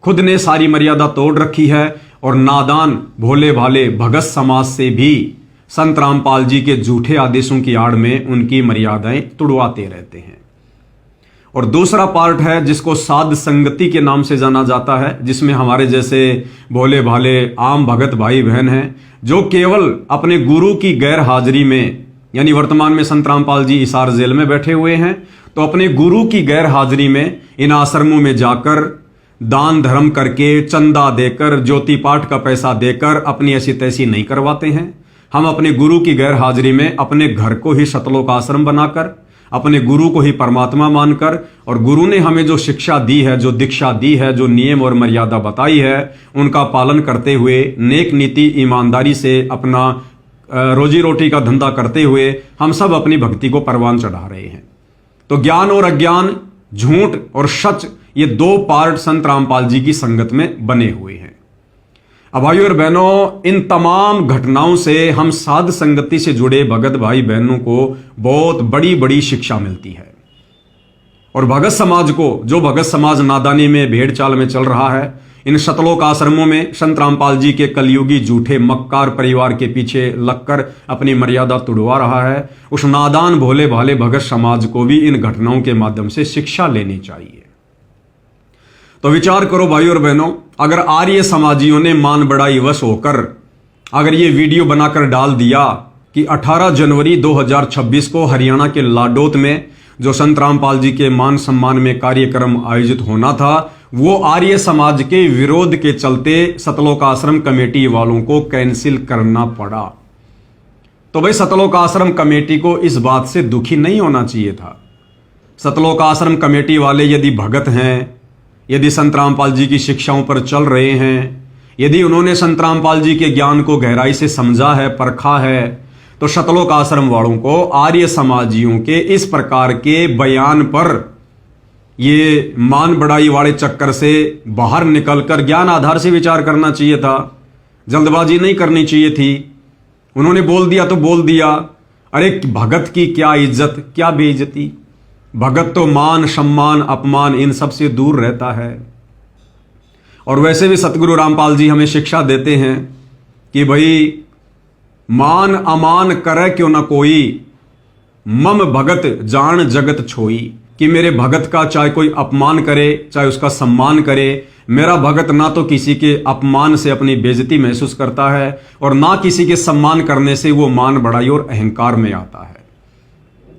खुद ने सारी मर्यादा तोड़ रखी है, और नादान भोले भाले भगत समाज से भी संत रामपाल जी के झूठे आदेशों की आड़ में उनकी मर्यादाएं तुड़वाते रहते हैं। और दूसरा पार्ट है जिसको साध संगति के नाम से जाना जाता है, जिसमें हमारे जैसे भोले भाले आम भगत भाई बहन हैं, जो केवल अपने गुरु की गैर हाजिरी में, यानी वर्तमान में संत रामपाल जी हिसार जेल में बैठे हुए हैं, तो अपने गुरु की गैर हाजिरी में इन आश्रमों में जाकर दान धर्म करके, चंदा देकर, ज्योति पाठ का पैसा देकर अपनी ऐसी तैसी नहीं करवाते हैं। हम अपने गुरु की गैर हाजिरी में अपने घर को ही सतलोक आश्रम बनाकर, अपने गुरु को ही परमात्मा मानकर, और गुरु ने हमें जो शिक्षा दी है, जो दीक्षा दी है, जो नियम और मर्यादा बताई है, उनका पालन करते हुए, नेक नीति ईमानदारी से अपना रोजी रोटी का धंधा करते हुए हम सब अपनी भक्ति को परवान चढ़ा रहे हैं। तो ज्ञान और अज्ञान, झूठ और सच, ये 2 पार्ट संत रामपाल जी की संगत में बने हुए हैं। अब भाइयों और बहनों, इन तमाम घटनाओं से हम साध संगति से जुड़े भगत भाई बहनों को बहुत बड़ी बड़ी शिक्षा मिलती है। और भगत समाज को, जो भगत समाज नादानी में, भेड़ चाल में चल रहा है, इन सतलोक आश्रमों में संत रामपाल जी के कलयुगी झूठे मक्कार परिवार के पीछे लगकर अपनी मर्यादा तुड़वा रहा है, उस नादान भोले भाले भगत समाज को भी इन घटनाओं के माध्यम से शिक्षा लेनी चाहिए। तो विचार करो भाई और बहनों, अगर आर्य समाजियों ने मान बढ़ाई वश होकर अगर ये वीडियो बनाकर डाल दिया कि 18 जनवरी 2026 को हरियाणा के लाडोत में जो संत रामपाल जी के मान सम्मान में कार्यक्रम आयोजित होना था, वो आर्य समाज के विरोध के चलते सतलोक आश्रम कमेटी वालों को कैंसिल करना पड़ा, तो भाई सतलोक आश्रम कमेटी को इस बात से दुखी नहीं होना चाहिए था। सतलोक आश्रम कमेटी वाले यदि भगत हैं, यदि संत रामपाल जी की शिक्षाओं पर चल रहे हैं, यदि उन्होंने संत रामपाल जी के ज्ञान को गहराई से समझा है, परखा है, तो सतलोक आश्रम वालों को आर्य समाजियों के इस प्रकार के बयान पर, ये मान बढ़ाई वाले चक्कर से बाहर निकलकर ज्ञान आधार से विचार करना चाहिए था। जल्दबाजी नहीं करनी चाहिए थी। उन्होंने बोल दिया तो बोल दिया। अरे भगत की क्या इज्जत, क्या बेइज्जती। भगत तो मान सम्मान अपमान इन सब से दूर रहता है। और वैसे भी सतगुरु रामपाल जी हमें शिक्षा देते हैं कि भाई मान अमान करे क्यों न कोई, मम भगत जान जगत छोई, कि मेरे भगत का चाहे कोई अपमान करे चाहे उसका सम्मान करे, मेरा भगत ना तो किसी के अपमान से अपनी बेइज्जती महसूस करता है और ना किसी के सम्मान करने से वो मान बढ़ाई और अहंकार में आता है।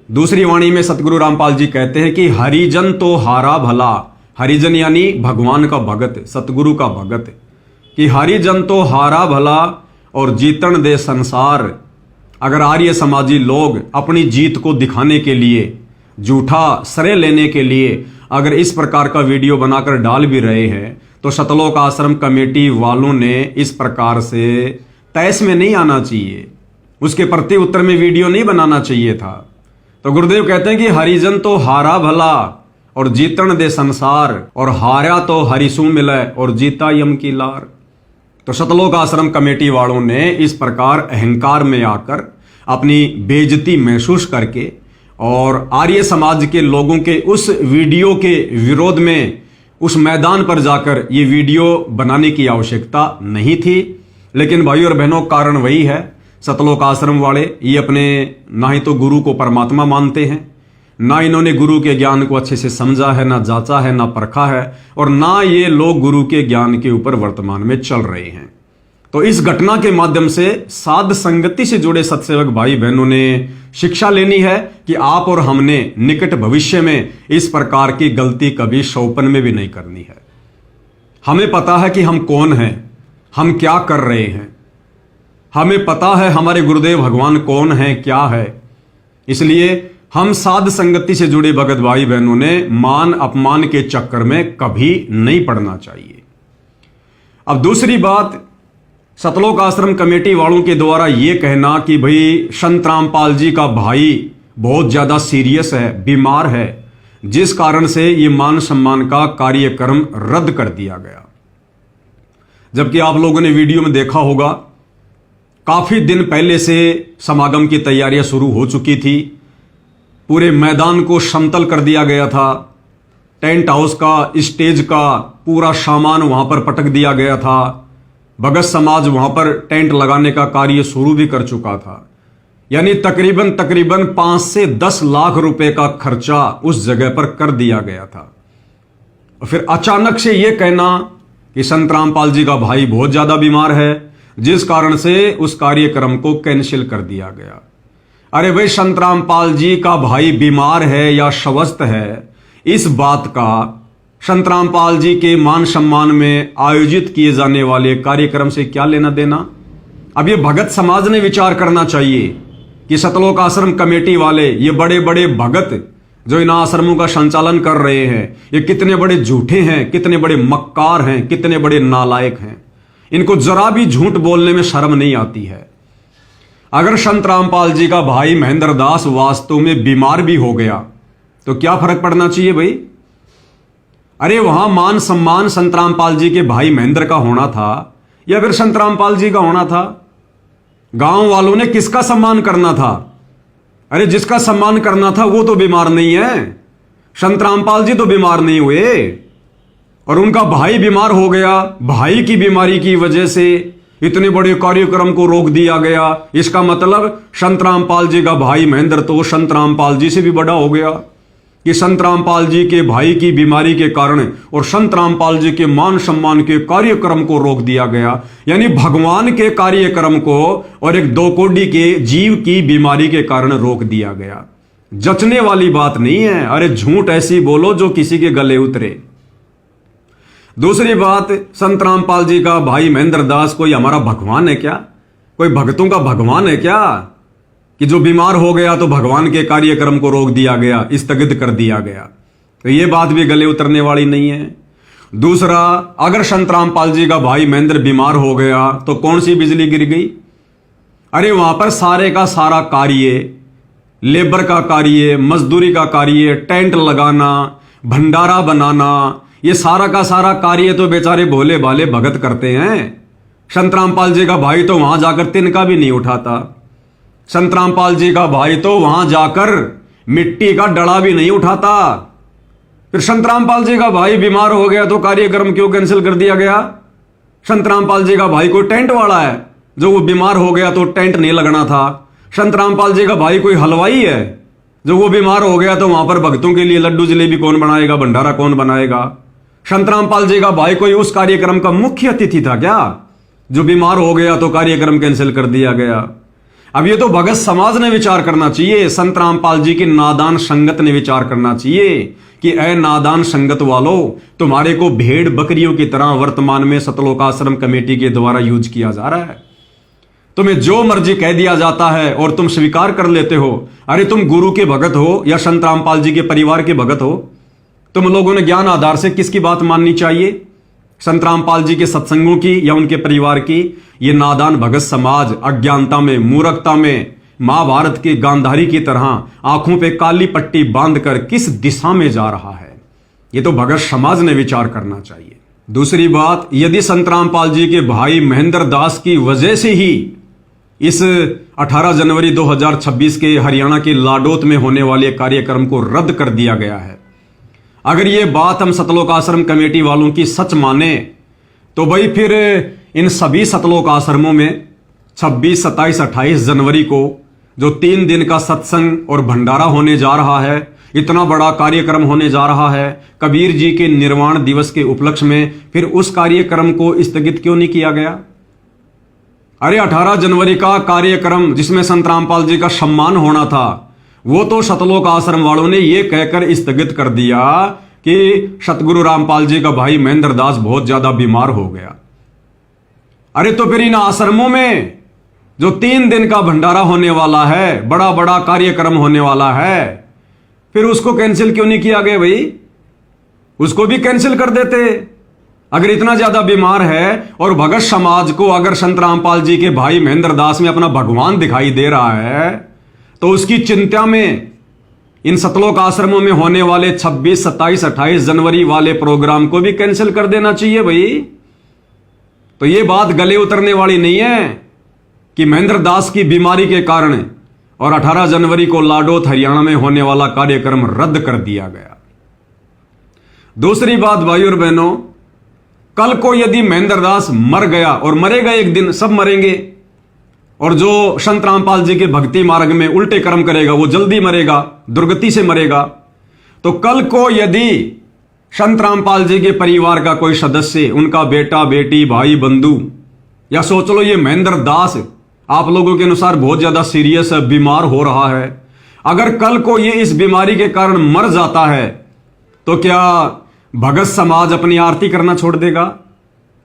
दूसरी वाणी में सतगुरु रामपाल जी कहते हैं कि हरिजन तो हारा भला, हरिजन यानी भगवान का भगत, सतगुरु का भगत, कि हरिजन तो हारा भला और जीतन दे संसार। अगर आर्य समाजी लोग अपनी जीत को दिखाने के लिए, झूठा श्रेय लेने के लिए अगर इस प्रकार का वीडियो बनाकर डाल भी रहे हैं तो सतलोक आश्रम कमेटी वालों ने इस प्रकार से तैस में नहीं आना चाहिए, उसके प्रति उत्तर में वीडियो नहीं बनाना चाहिए था। तो गुरुदेव कहते हैं कि हरिजन तो हारा भला और जीतन दे संसार, और हारा तो हरिसू मिले और जीता यम की लार। तो सतलोक आश्रम कमेटी वालों ने इस प्रकार अहंकार में आकर अपनी बेइज्जती महसूस करके और आर्य समाज के लोगों के उस वीडियो के विरोध में उस मैदान पर जाकर ये वीडियो बनाने की आवश्यकता नहीं थी। लेकिन भाई और बहनों, कारण वही है, सतलोक आश्रम वाले ये अपने ना ही तो गुरु को परमात्मा मानते हैं, ना इन्होंने गुरु के ज्ञान को अच्छे से समझा है, ना जांचा है, ना परखा है, और ना ये लोग गुरु के ज्ञान के ऊपर वर्तमान में चल रहे हैं। तो इस घटना के माध्यम से साध संगति से जुड़े सत्सेवक भाई बहनों ने शिक्षा लेनी है कि आप और हमने निकट भविष्य में इस प्रकार की गलती कभी शौपन में भी नहीं करनी है। हमें पता है कि हम कौन हैं, हम क्या कर रहे हैं, हमें पता है हमारे गुरुदेव भगवान कौन है, क्या है। इसलिए हम साध संगति से जुड़े भगत भाई बहनों ने मान अपमान के चक्कर में कभी नहीं पड़ना चाहिए। अब दूसरी बात, सतलोक आश्रम कमेटी वालों के द्वारा यह कहना कि भाई संत रामपाल जी का भाई बहुत ज्यादा सीरियस है, बीमार है, जिस कारण से ये मान सम्मान का कार्यक्रम रद्द कर दिया गया। जबकि आप लोगों ने वीडियो में देखा होगा, काफी दिन पहले से समागम की तैयारियां शुरू हो चुकी थी। पूरे मैदान को समतल कर दिया गया था, टेंट हाउस का, स्टेज का पूरा सामान वहां पर पटक दिया गया था। भगत समाज वहां पर टेंट लगाने का कार्य शुरू भी कर चुका था। यानी तकरीबन 5 से 10 लाख रुपए का खर्चा उस जगह पर कर दिया गया था। और फिर अचानक से यह कहना कि संत रामपाल जी का भाई बहुत ज्यादा बीमार है, जिस कारण से उस कार्यक्रम को कैंसिल कर दिया गया। अरे भाई, संत रामपाल जी का भाई बीमार है या स्वस्थ है, इस बात का संत रामपाल जी के मान सम्मान में आयोजित किए जाने वाले कार्यक्रम से क्या लेना देना। अब ये भगत समाज ने विचार करना चाहिए कि सतलोक आश्रम कमेटी वाले, ये बड़े बड़े भगत जो इन आश्रमों का संचालन कर रहे हैं, ये कितने बड़े झूठे हैं, कितने बड़े मक्कार हैं, कितने बड़े नालायक हैं। इनको जरा भी झूठ बोलने में शर्म नहीं आती है। अगर संत रामपाल जी का भाई महेंद्र दास वास्तव में बीमार भी हो गया तो क्या फर्क पड़ना चाहिए भाई। अरे वहां मान सम्मान संत रामपाल जी के भाई महेंद्र का होना था या फिर संत रामपाल जी का होना था। गांव वालों ने किसका सम्मान करना था। अरे जिसका सम्मान करना था वो तो बीमार नहीं है, संत रामपाल जी तो बीमार नहीं हुए और उनका भाई बीमार हो गया। भाई की बीमारी की वजह से इतने बड़े कार्यक्रम को रोक दिया गया। इसका मतलब संत रामपाल जी का भाई महेंद्र तो संत रामपाल जी से भी बड़ा हो गया कि संत रामपाल जी के भाई की बीमारी के कारण और संत रामपाल जी के मान सम्मान के कार्यक्रम को रोक दिया गया। यानी भगवान के कार्यक्रम को और एक 2 कोड़ी के जीव की बीमारी के कारण रोक दिया गया। जचने वाली बात नहीं है। अरे झूठ ऐसी बोलो जो किसी के गले उतरे। दूसरी बात, संत रामपाल जी का भाई महेंद्र दास कोई हमारा भगवान है क्या, कोई भक्तों का भगवान है क्या कि जो बीमार हो गया तो भगवान के कार्यक्रम को रोक दिया गया, स्थगित कर दिया गया। तो यह बात भी गले उतरने वाली नहीं है। दूसरा, अगर संत रामपाल जी का भाई महेंद्र बीमार हो गया तो कौन सी बिजली गिर गई। अरे वहां पर सारे का सारा कार्य, लेबर का कार्य, मजदूरी का कार्य, टेंट लगाना, भंडारा बनाना, ये सारा का सारा कार्य तो बेचारे भोले भाले भगत करते हैं। संत रामपाल जी का भाई तो वहां जाकर तिनका भी नहीं उठाता। संत रामपाल जी का भाई तो वहां जाकर मिट्टी का डड़ा भी नहीं उठाता। फिर संत रामपाल जी का भाई बीमार हो गया तो कार्यक्रम क्यों कैंसिल कर दिया गया। संत रामपाल जी का भाई कोई टेंट वाला है, जो वो बीमार हो गया तो टेंट नहीं लगना था। संत रामपाल जी का भाई कोई हलवाई है, जो वो बीमार हो गया तो वहां पर भक्तों के लिए लड्डू जलेबी कौन बनाएगा, भंडारा कौन बनाएगा। संत रामपाल जी का भाई कोई उस कार्यक्रम का मुख्य अतिथि था क्या, जो बीमार हो गया तो कार्यक्रम कैंसिल कर दिया गया। अब ये तो भगत समाज ने विचार करना चाहिए, संत रामपाल जी की नादान संगत ने विचार करना चाहिए कि ऐ नादान संगत वालों, तुम्हारे को भेड़ बकरियों की तरह वर्तमान में सतलोक आश्रम कमेटी के द्वारा यूज किया जा रहा है। तुम्हें जो मर्जी कह दिया जाता है और तुम स्वीकार कर लेते हो। अरे तुम गुरु के भगत हो या संत रामपाल जी के परिवार के भगत हो, तुम लोगों ने ज्ञान आधार से किसकी बात माननी चाहिए? संत रामपाल जी के सत्संगों की या उनके परिवार की? ये नादान भगत समाज अज्ञानता में, मूर्खता में, महाभारत के गांधारी की तरह आंखों पे काली पट्टी बांधकर किस दिशा में जा रहा है, ये तो भगत समाज ने विचार करना चाहिए। दूसरी बात, यदि संत रामपाल जी के भाई महेंद्र दास की वजह से ही इस 18 जनवरी 2026 के हरियाणा के लाडोत में होने वाले कार्यक्रम को रद्द कर दिया गया है, अगर ये बात हम सतलोक आश्रम कमेटी वालों की सच माने, तो भाई फिर इन सभी सतलोक आश्रमों में 26, 27, 28 जनवरी को जो 3 दिन का सत्संग और भंडारा होने जा रहा है, इतना बड़ा कार्यक्रम होने जा रहा है कबीर जी के निर्वाण दिवस के उपलक्ष्य में, फिर उस कार्यक्रम को स्थगित क्यों नहीं किया गया? अरे 18 जनवरी का कार्यक्रम जिसमें संत रामपाल जी का सम्मान होना था, वो तो सतलोक आश्रम वालों ने ये कहकर स्थगित कर दिया कि सतगुरु रामपाल जी का भाई महेंद्र दास बहुत ज्यादा बीमार हो गया। अरे तो फिर इन आश्रमों में जो 3 दिन का भंडारा होने वाला है, बड़ा बड़ा कार्यक्रम होने वाला है, फिर उसको कैंसिल क्यों नहीं किया गया भाई? उसको भी कैंसिल कर देते। अगर इतना ज्यादा बीमार है और भगत समाज को अगर संत रामपाल जी के भाई महेंद्र दास में अपना भगवान दिखाई दे रहा है, तो उसकी चिंता में इन सतलोक आश्रमों में होने वाले 26, 27, 28 जनवरी वाले प्रोग्राम को भी कैंसिल कर देना चाहिए भाई। तो ये बात गले उतरने वाली नहीं है कि महेंद्र दास की बीमारी के कारण और 18 जनवरी को लाडोत हरियाणा में होने वाला कार्यक्रम रद्द कर दिया गया। दूसरी बात भाई और बहनों, कल को यदि महेंद्र दास मर गया, और मरेगा एक दिन, सब मरेंगे, और जो संत रामपाल जी के भक्ति मार्ग में उल्टे कर्म करेगा वो जल्दी मरेगा, दुर्गति से मरेगा। तो कल को यदि संत रामपाल जी के परिवार का कोई सदस्य, उनका बेटा, बेटी, भाई, बंधु, या सोच लो ये महेंद्र दास आप लोगों के अनुसार बहुत ज्यादा सीरियस है, बीमार हो रहा है, अगर कल को ये इस बीमारी के कारण मर जाता है, तो क्या भगत समाज अपनी आरती करना छोड़ देगा?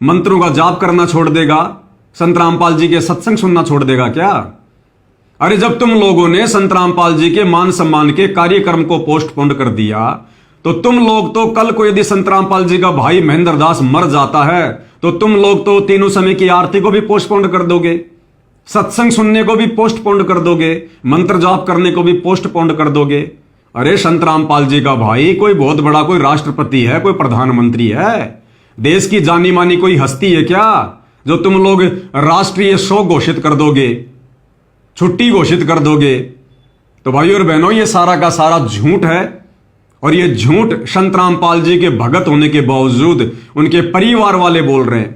मंत्रों का जाप करना छोड़ देगा? संत रामपाल जी के सत्संग सुनना छोड़ देगा क्या? अरे जब तुम लोगों ने संत रामपाल जी के मान सम्मान के कार्यक्रम को पोस्टपोन कर दिया, तो तुम लोग तो कल को यदि संत रामपाल जी का भाई महेंद्र दास मर जाता है, तो तुम लोग तो तीनों समय की आरती को भी पोस्टपोन कर दोगे, सत्संग सुनने को भी पोस्टपोन कर दोगे, मंत्र जाप करने को भी पोस्टपोन कर दोगे। अरे संत रामपाल जी का भाई कोई बहुत बड़ा, कोई राष्ट्रपति है, कोई प्रधानमंत्री है, देश की जानी मानी कोई हस्ती है क्या, जो तुम लोग राष्ट्रीय शोक घोषित कर दोगे, छुट्टी घोषित कर दोगे? तो भाई और बहनों, ये सारा का सारा झूठ है, और ये झूठ संत रामपाल जी के भगत होने के बावजूद उनके परिवार वाले बोल रहे हैं,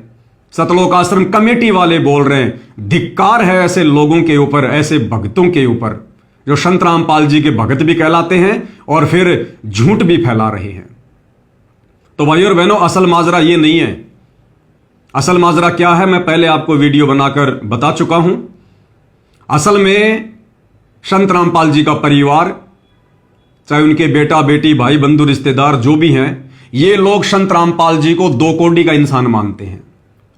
सतलोक आश्रम कमेटी वाले बोल रहे हैं। धिक्कार है ऐसे लोगों के ऊपर, ऐसे भक्तों के ऊपर जो संत रामपाल जी के भगत भी कहलाते हैं और फिर झूठ भी फैला रहे हैं। तो भाई और बहनों, असल माजरा ये नहीं है। असल माजरा क्या है, मैं पहले आपको वीडियो बनाकर बता चुका हूं। असल में संत रामपाल जी का परिवार, चाहे उनके बेटा, बेटी, भाई, बंधु, रिश्तेदार जो भी हैं, ये लोग संत रामपाल जी को 2 कोड़ी का इंसान मानते हैं,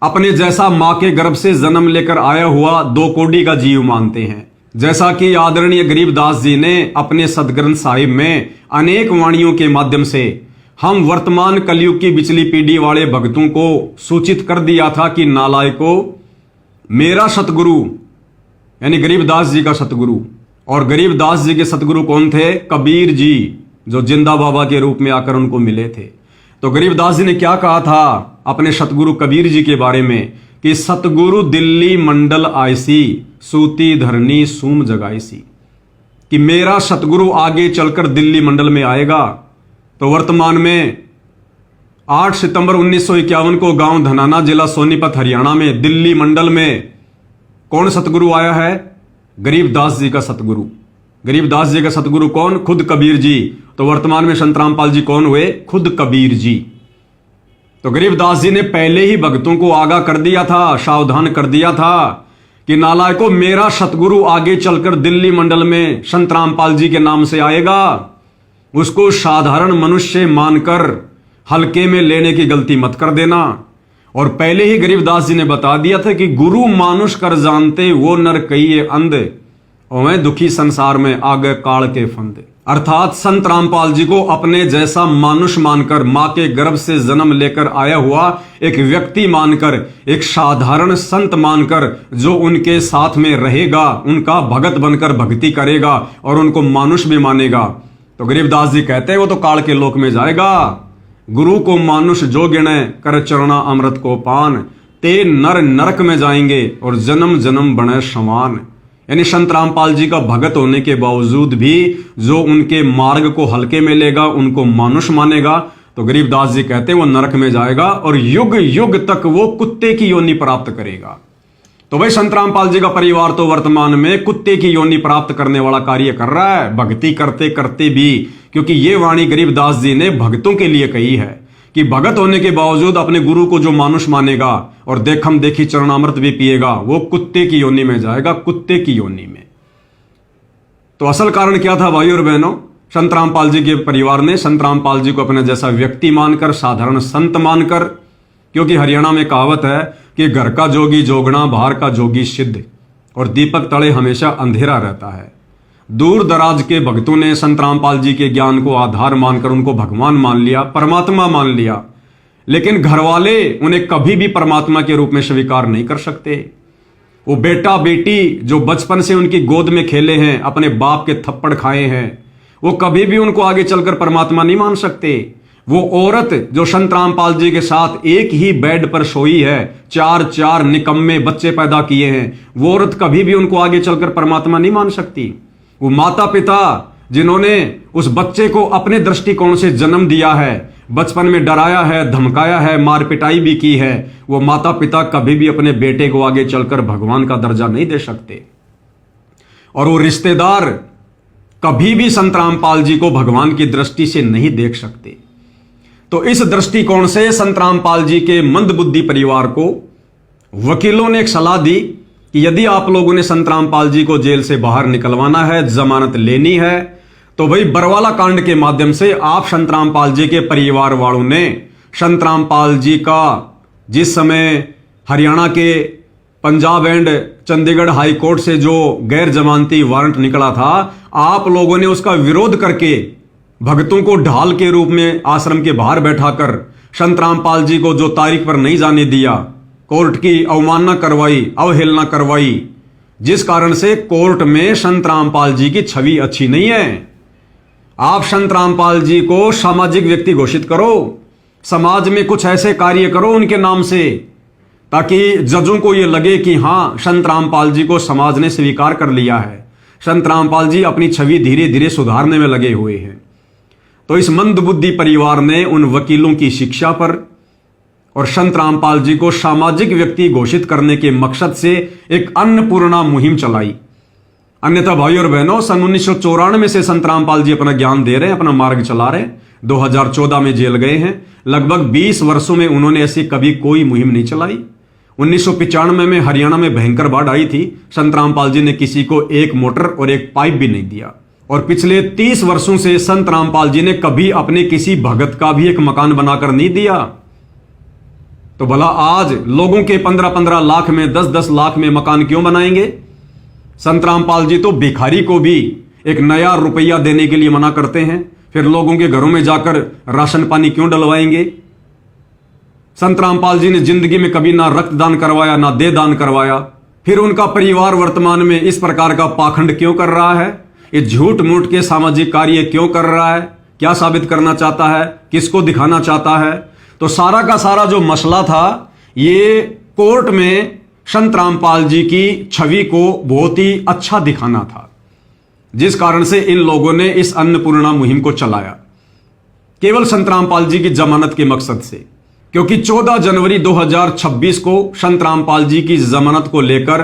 अपने जैसा मां के गर्भ से जन्म लेकर आया हुआ 2 कोड़ी का जीव मानते हैं। जैसा कि आदरणीय गरीबदास जी ने अपने सदग्रंथ साहिब में अनेक वाणियों के माध्यम से हम वर्तमान कलयुग की बिचली पीढ़ी वाले भक्तों को सूचित कर दिया था कि नालायकों, मेरा सतगुरु यानी गरीबदास जी का सतगुरु, और गरीबदास जी के सतगुरु कौन थे? कबीर जी, जो जिंदा बाबा के रूप में आकर उनको मिले थे। तो गरीबदास जी ने क्या कहा था अपने सतगुरु कबीर जी के बारे में कि सतगुरु दिल्ली मंडल आयसी, सूती धरनी सूम जगाईसी, कि मेरा सतगुरु आगे चलकर दिल्ली मंडल में आएगा। तो वर्तमान में 8 सितंबर 1951 को गांव धनाना, जिला सोनीपत, हरियाणा में दिल्ली मंडल में कौन सतगुरु आया है? गरीबदास जी का सतगुरु। गरीबदास जी का सतगुरु कौन? खुद कबीर जी। तो वर्तमान में संत रामपाल जी कौन हुए? खुद कबीर जी। तो गरीबदास जी ने पहले ही भक्तों को आगाह कर दिया था, सावधान कर दिया था कि नालायकों, मेरा सतगुरु आगे चलकर दिल्ली मंडल में संत रामपाल जी के नाम से आएगा, उसको साधारण मनुष्य मानकर हल्के में लेने की गलती मत कर देना। और पहले ही गरीबदास जी ने बता दिया था कि गुरु मानुष कर जानते, वो नर कहिए अंध, और मैं दुखी संसार में आगे काल के फंदे। अर्थात संत रामपाल जी को अपने जैसा मानुष मानकर, मां के गर्भ से जन्म लेकर आया हुआ एक व्यक्ति मानकर, एक साधारण संत मानकर, जो उनके साथ में रहेगा, उनका भगत बनकर भक्ति करेगा और उनको मानुष भी मानेगा। तो गरीबदास जी कहते हैं वो तो काल के लोक में जाएगा। गुरु को मानुष जो गिने, कर चरणा अमृत को पान, ते नर नरक में जाएंगे और जन्म जन्म बने समान। यानी संत रामपाल जी का भगत होने के बावजूद भी जो उनके मार्ग को हल्के में लेगा, उनको मानुष मानेगा, तो गरीबदास जी कहते हैं वो नरक में जाएगा और युग युग तक वो कुत्ते की योनि प्राप्त करेगा। तो भाई संत रामपाल जी का परिवार तो वर्तमान में कुत्ते की योनि प्राप्त करने वाला कार्य कर रहा है, भक्ति करते करते भी। क्योंकि ये वाणी गरीबदास जी ने भक्तों के लिए कही है कि भगत होने के बावजूद अपने गुरु को जो मानुष मानेगा और देखम देखी चरणामृत भी पिएगा, वो कुत्ते की योनि में जाएगा, कुत्ते की योनि में। तो असल कारण क्या था भाई और बहनों? संत रामपाल जी के परिवार ने संत रामपाल जी को अपने जैसा व्यक्ति मानकर, साधारण संत मानकर, क्योंकि हरियाणा में कहावत है कि घर का जोगी जोगना, बाहर का जोगी सिद्ध, और दीपक तले हमेशा अंधेरा रहता है। दूर दराज के भक्तों ने संत रामपाल जी के ज्ञान को आधार मानकर उनको भगवान मान लिया, परमात्मा मान लिया, लेकिन घर वाले उन्हें कभी भी परमात्मा के रूप में स्वीकार नहीं कर सकते। वो बेटा बेटी जो बचपन से उनकी गोद में खेले हैं, अपने बाप के थप्पड़ खाए हैं, वो कभी भी उनको आगे चलकर परमात्मा नहीं मान सकते। वो औरत जो संत रामपाल जी के साथ एक ही बेड पर सोई है, 4 निकम्मे बच्चे पैदा किए हैं, वो औरत कभी भी उनको आगे चलकर परमात्मा नहीं मान सकती। वो माता पिता जिन्होंने उस बच्चे को अपने दृष्टिकोण से जन्म दिया है, बचपन में डराया है, धमकाया है, मार पिटाई भी की है, वो माता पिता कभी भी अपने बेटे को आगे चलकर भगवान का दर्जा नहीं दे सकते। और वो रिश्तेदार कभी भी संत रामपाल जी को भगवान की दृष्टि से नहीं देख सकते। तो इस दृष्टिकोण से संत रामपाल जी के मंदबुद्धि परिवार को वकीलों ने एक सलाह दी कि यदि आप लोगों ने संत रामपाल जी को जेल से बाहर निकलवाना है, जमानत लेनी है, तो भाई बरवाला कांड के माध्यम से आप संत रामपाल जी के परिवार वालों ने संत रामपाल जी का जिस समय हरियाणा के Punjab and Chandigarh high court से जो गैर जमानती वारंट निकला था, आप लोगों ने उसका विरोध करके भक्तों को ढाल के रूप में आश्रम के बाहर बैठाकर संत रामपाल जी को जो तारीख पर नहीं जाने दिया, कोर्ट की अवमानना करवाई, अवहेलना करवाई, जिस कारण से कोर्ट में संत रामपाल जी की छवि अच्छी नहीं है। आप संत रामपाल जी को सामाजिक व्यक्ति घोषित करो, समाज में कुछ ऐसे कार्य करो उनके नाम से, ताकि जजों को यह लगे कि हां संत रामपाल जी को समाज ने स्वीकार कर लिया है, संत रामपाल जी अपनी छवि धीरे धीरे सुधारने में लगे हुए हैं। तो इस मंदबुद्धि परिवार ने उन वकीलों की शिक्षा पर और संत रामपाल जी को सामाजिक व्यक्ति घोषित करने के मकसद से एक अन्नपूर्णा मुहिम चलाई। अन्यथा भाई और बहनों, सन 1994 से संत रामपाल जी अपना ज्ञान दे रहे हैं, अपना मार्ग चला रहे हैं। 2014 में जेल गए हैं। लगभग 20 वर्षों में उन्होंने ऐसी कभी कोई मुहिम नहीं चलाई। 1995 में हरियाणा में भयंकर बाढ़ आई थी, संत रामपाल जी ने किसी को एक मोटर और एक पाइप भी नहीं दिया। और पिछले 30 वर्षों से संत रामपाल जी ने कभी अपने किसी भगत का भी एक मकान बनाकर नहीं दिया। तो भला आज लोगों के 15-15 लाख में, 10-10 लाख में मकान क्यों बनाएंगे? संत रामपाल जी तो भिखारी को भी एक नया रुपया देने के लिए मना करते हैं, फिर लोगों के घरों में जाकर राशन पानी क्यों डलवाएंगे? संत रामपाल जी ने जिंदगी में कभी ना रक्तदान करवाया, ना देहदान करवाया, फिर उनका परिवार वर्तमान में इस प्रकार का पाखंड क्यों कर रहा है? ये झूठ मूठ के सामाजिक कार्य क्यों कर रहा है? क्या साबित करना चाहता है? किसको दिखाना चाहता है? तो सारा का सारा जो मसला था, ये कोर्ट में संत रामपाल जी की छवि को बहुत ही अच्छा दिखाना था, जिस कारण से इन लोगों ने इस अन्नपूर्णा मुहिम को चलाया, केवल संत रामपाल जी की जमानत के मकसद से। क्योंकि 14 जनवरी 2026 को संत रामपाल जी की जमानत को लेकर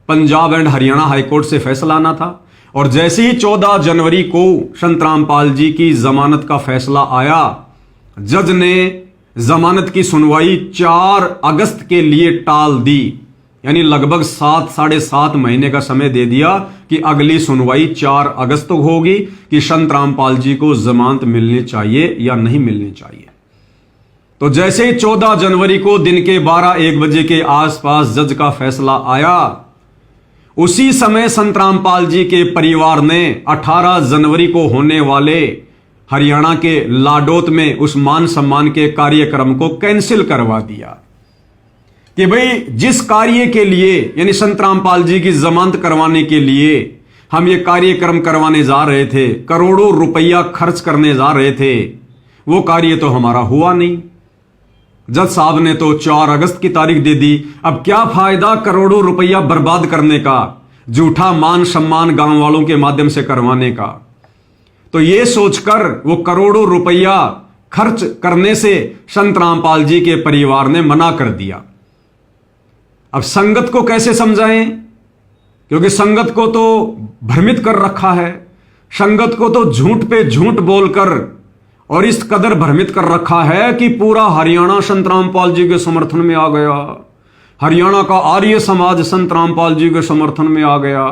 पंजाब एंड हरियाणा हाईकोर्ट से फैसला आना था, और जैसे ही 14 जनवरी को संत रामपाल जी की जमानत का फैसला आया, जज ने जमानत की सुनवाई 4 अगस्त के लिए टाल दी। यानी लगभग 7-7.5 महीने का समय दे दिया कि अगली सुनवाई 4 अगस्त को होगी कि संत रामपाल जी को जमानत मिलनी चाहिए या नहीं मिलनी चाहिए। तो जैसे ही 14 जनवरी को दिन के 12-1 बजे के आसपास जज का फैसला आया, उसी समय संत रामपाल जी के परिवार ने 18 जनवरी को होने वाले हरियाणा के लाडोत में उस मान सम्मान के कार्यक्रम को कैंसिल करवा दिया कि भाई जिस कार्य के लिए यानी संत रामपाल जी की जमानत करवाने के लिए हम ये कार्यक्रम करवाने जा रहे थे, करोड़ों रुपया खर्च करने जा रहे थे, वो कार्य तो हमारा हुआ नहीं। जज साहब ने तो 4 अगस्त की तारीख दे दी। अब क्या फायदा करोड़ों रुपया बर्बाद करने का, झूठा मान सम्मान गांव वालों के माध्यम से करवाने का। तो ये सोचकर वो करोड़ों रुपया खर्च करने से संत रामपाल जी के परिवार ने मना कर दिया। अब संगत को कैसे समझाएं, क्योंकि संगत को तो भ्रमित कर रखा है, संगत को तो झूठ पे झूठ बोलकर और इस कदर भ्रमित कर रखा है कि पूरा हरियाणा संत रामपाल जी के समर्थन में आ गया, हरियाणा का आर्य समाज संत रामपाल जी के समर्थन में आ गया।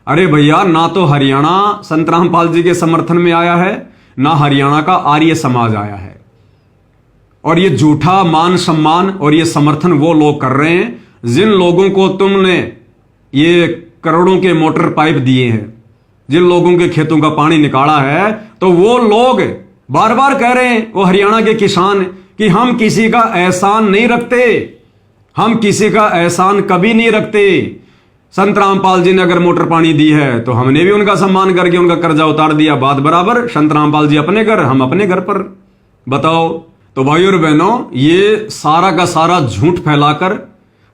अरे भैया, ना तो हरियाणा संत रामपाल जी के समर्थन में आया है, ना हरियाणा का आर्य समाज आया है। और ये झूठा मान सम्मान और ये समर्थन वो लोग कर रहे हैं जिन लोगों को तुमने ये करोड़ों के मोटर पाइप दिए हैं, जिन लोगों के खेतों का पानी निकाला है। तो वो लोग बार बार कह रहे हैं, वो हरियाणा के किसान, कि हम किसी का एहसान नहीं रखते, हम किसी का एहसान कभी नहीं रखते। संत रामपाल जी ने अगर मोटर पानी दी है तो हमने भी उनका सम्मान करके उनका कर्जा उतार दिया, बात बराबर। संत रामपाल जी अपने घर, हम अपने घर पर। बताओ। तो भाई और बहनों, ये सारा का सारा झूठ फैलाकर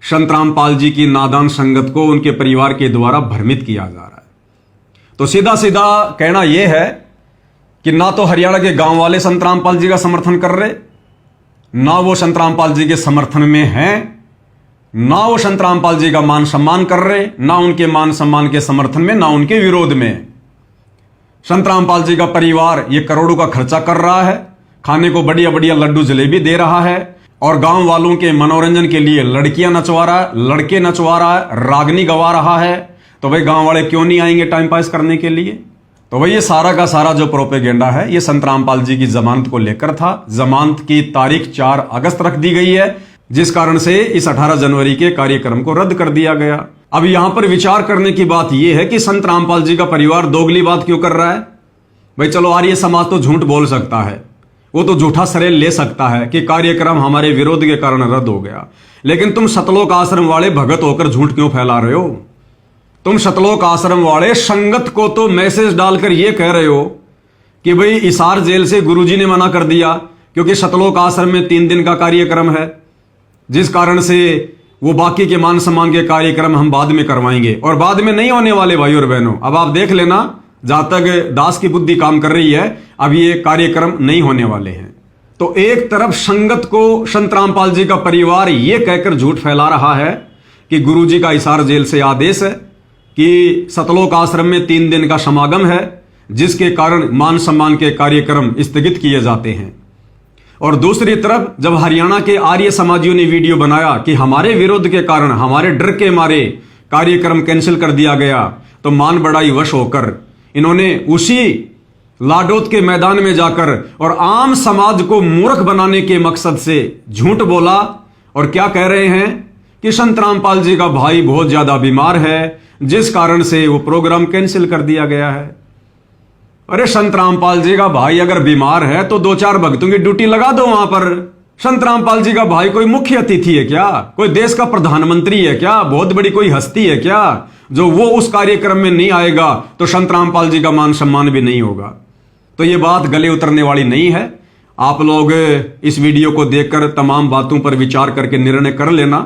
संत रामपाल जी की नादान संगत को उनके परिवार के द्वारा भ्रमित किया जा रहा है। तो सीधा सीधा कहना यह है कि ना तो हरियाणा के गांव वाले संत रामपाल जी का समर्थन कर रहे, ना वो संत रामपाल जी के समर्थन में हैं, ना वो संत रामपाल जी का मान सम्मान कर रहे, ना उनके मान सम्मान के समर्थन में, ना उनके विरोध में। संत रामपाल जी का परिवार ये करोड़ों का खर्चा कर रहा है, खाने को बढ़िया बढ़िया लड्डू जलेबी दे रहा है और गांव वालों के मनोरंजन के लिए लड़कियां नचवा रहा है, लड़के नचवा रहा है, रागनी गवा रहा है। तो भाई गांव वाले क्यों नहीं आएंगे टाइम पास करने के लिए? तो भाई ये सारा का सारा जो प्रोपेगेंडा है ये संत रामपाल जी की जमानत को लेकर था। जमानत की तारीख 4 अगस्त रख दी गई है, जिस कारण से इस 18 जनवरी के कार्यक्रम को रद्द कर दिया गया। अब यहां पर विचार करने की बात यह है कि संत रामपाल जी का परिवार दोगली बात क्यों कर रहा है? भाई चलो, आर्य समाज तो झूठ बोल सकता है, वो तो झूठा श्रेय ले सकता है कि कार्यक्रम हमारे विरोध के कारण रद्द हो गया, लेकिन तुम सतलोक आश्रम वाले भगत होकर झूठ क्यों फैला रहे हो? तुम सतलोक आश्रम वाले संगत को तो मैसेज डालकर यह कह रहे हो कि भाई हिसार जेल से गुरुजी ने मना कर दिया, क्योंकि सतलोक आश्रम में 3 दिन का कार्यक्रम है, जिस कारण से वो बाकी के मान सम्मान के कार्यक्रम हम बाद में करवाएंगे और बाद में नहीं होने वाले। भाई और बहनों, अब आप देख लेना, जहां तक दास की बुद्धि काम कर रही है, अब ये कार्यक्रम नहीं होने वाले हैं। तो एक तरफ संगत को संत रामपाल जी का परिवार ये कहकर झूठ फैला रहा है कि गुरुजी का हिसार जेल से आदेश है कि सतलोक आश्रम में 3 दिन का समागम है, जिसके कारण मान सम्मान के कार्यक्रम स्थगित किए जाते हैं। और दूसरी तरफ जब हरियाणा के आर्य समाजियों ने वीडियो बनाया कि हमारे विरोध के कारण, हमारे डर के मारे कार्यक्रम कैंसिल कर दिया गया, तो मान बढ़ाई वश होकर इन्होंने उसी लाडोत के मैदान में जाकर और आम समाज को मूर्ख बनाने के मकसद से झूठ बोला। और क्या कह रहे हैं कि संत रामपाल जी का भाई बहुत ज्यादा बीमार है, जिस कारण से वो प्रोग्राम कैंसिल कर दिया गया है। अरे संत रामपाल जी का भाई अगर बीमार है तो 2-4 भक्तों की ड्यूटी लगा दो वहां पर। संत रामपाल जी का भाई कोई मुख्य अतिथि है क्या? कोई देश का प्रधानमंत्री है क्या? बहुत बड़ी कोई हस्ती है क्या जो वो उस कार्यक्रम में नहीं आएगा तो संत रामपाल जी का मान सम्मान भी नहीं होगा? तो ये बात गले उतरने वाली नहीं है। आप लोग इस वीडियो को देखकर तमाम बातों पर विचार करके निर्णय कर लेना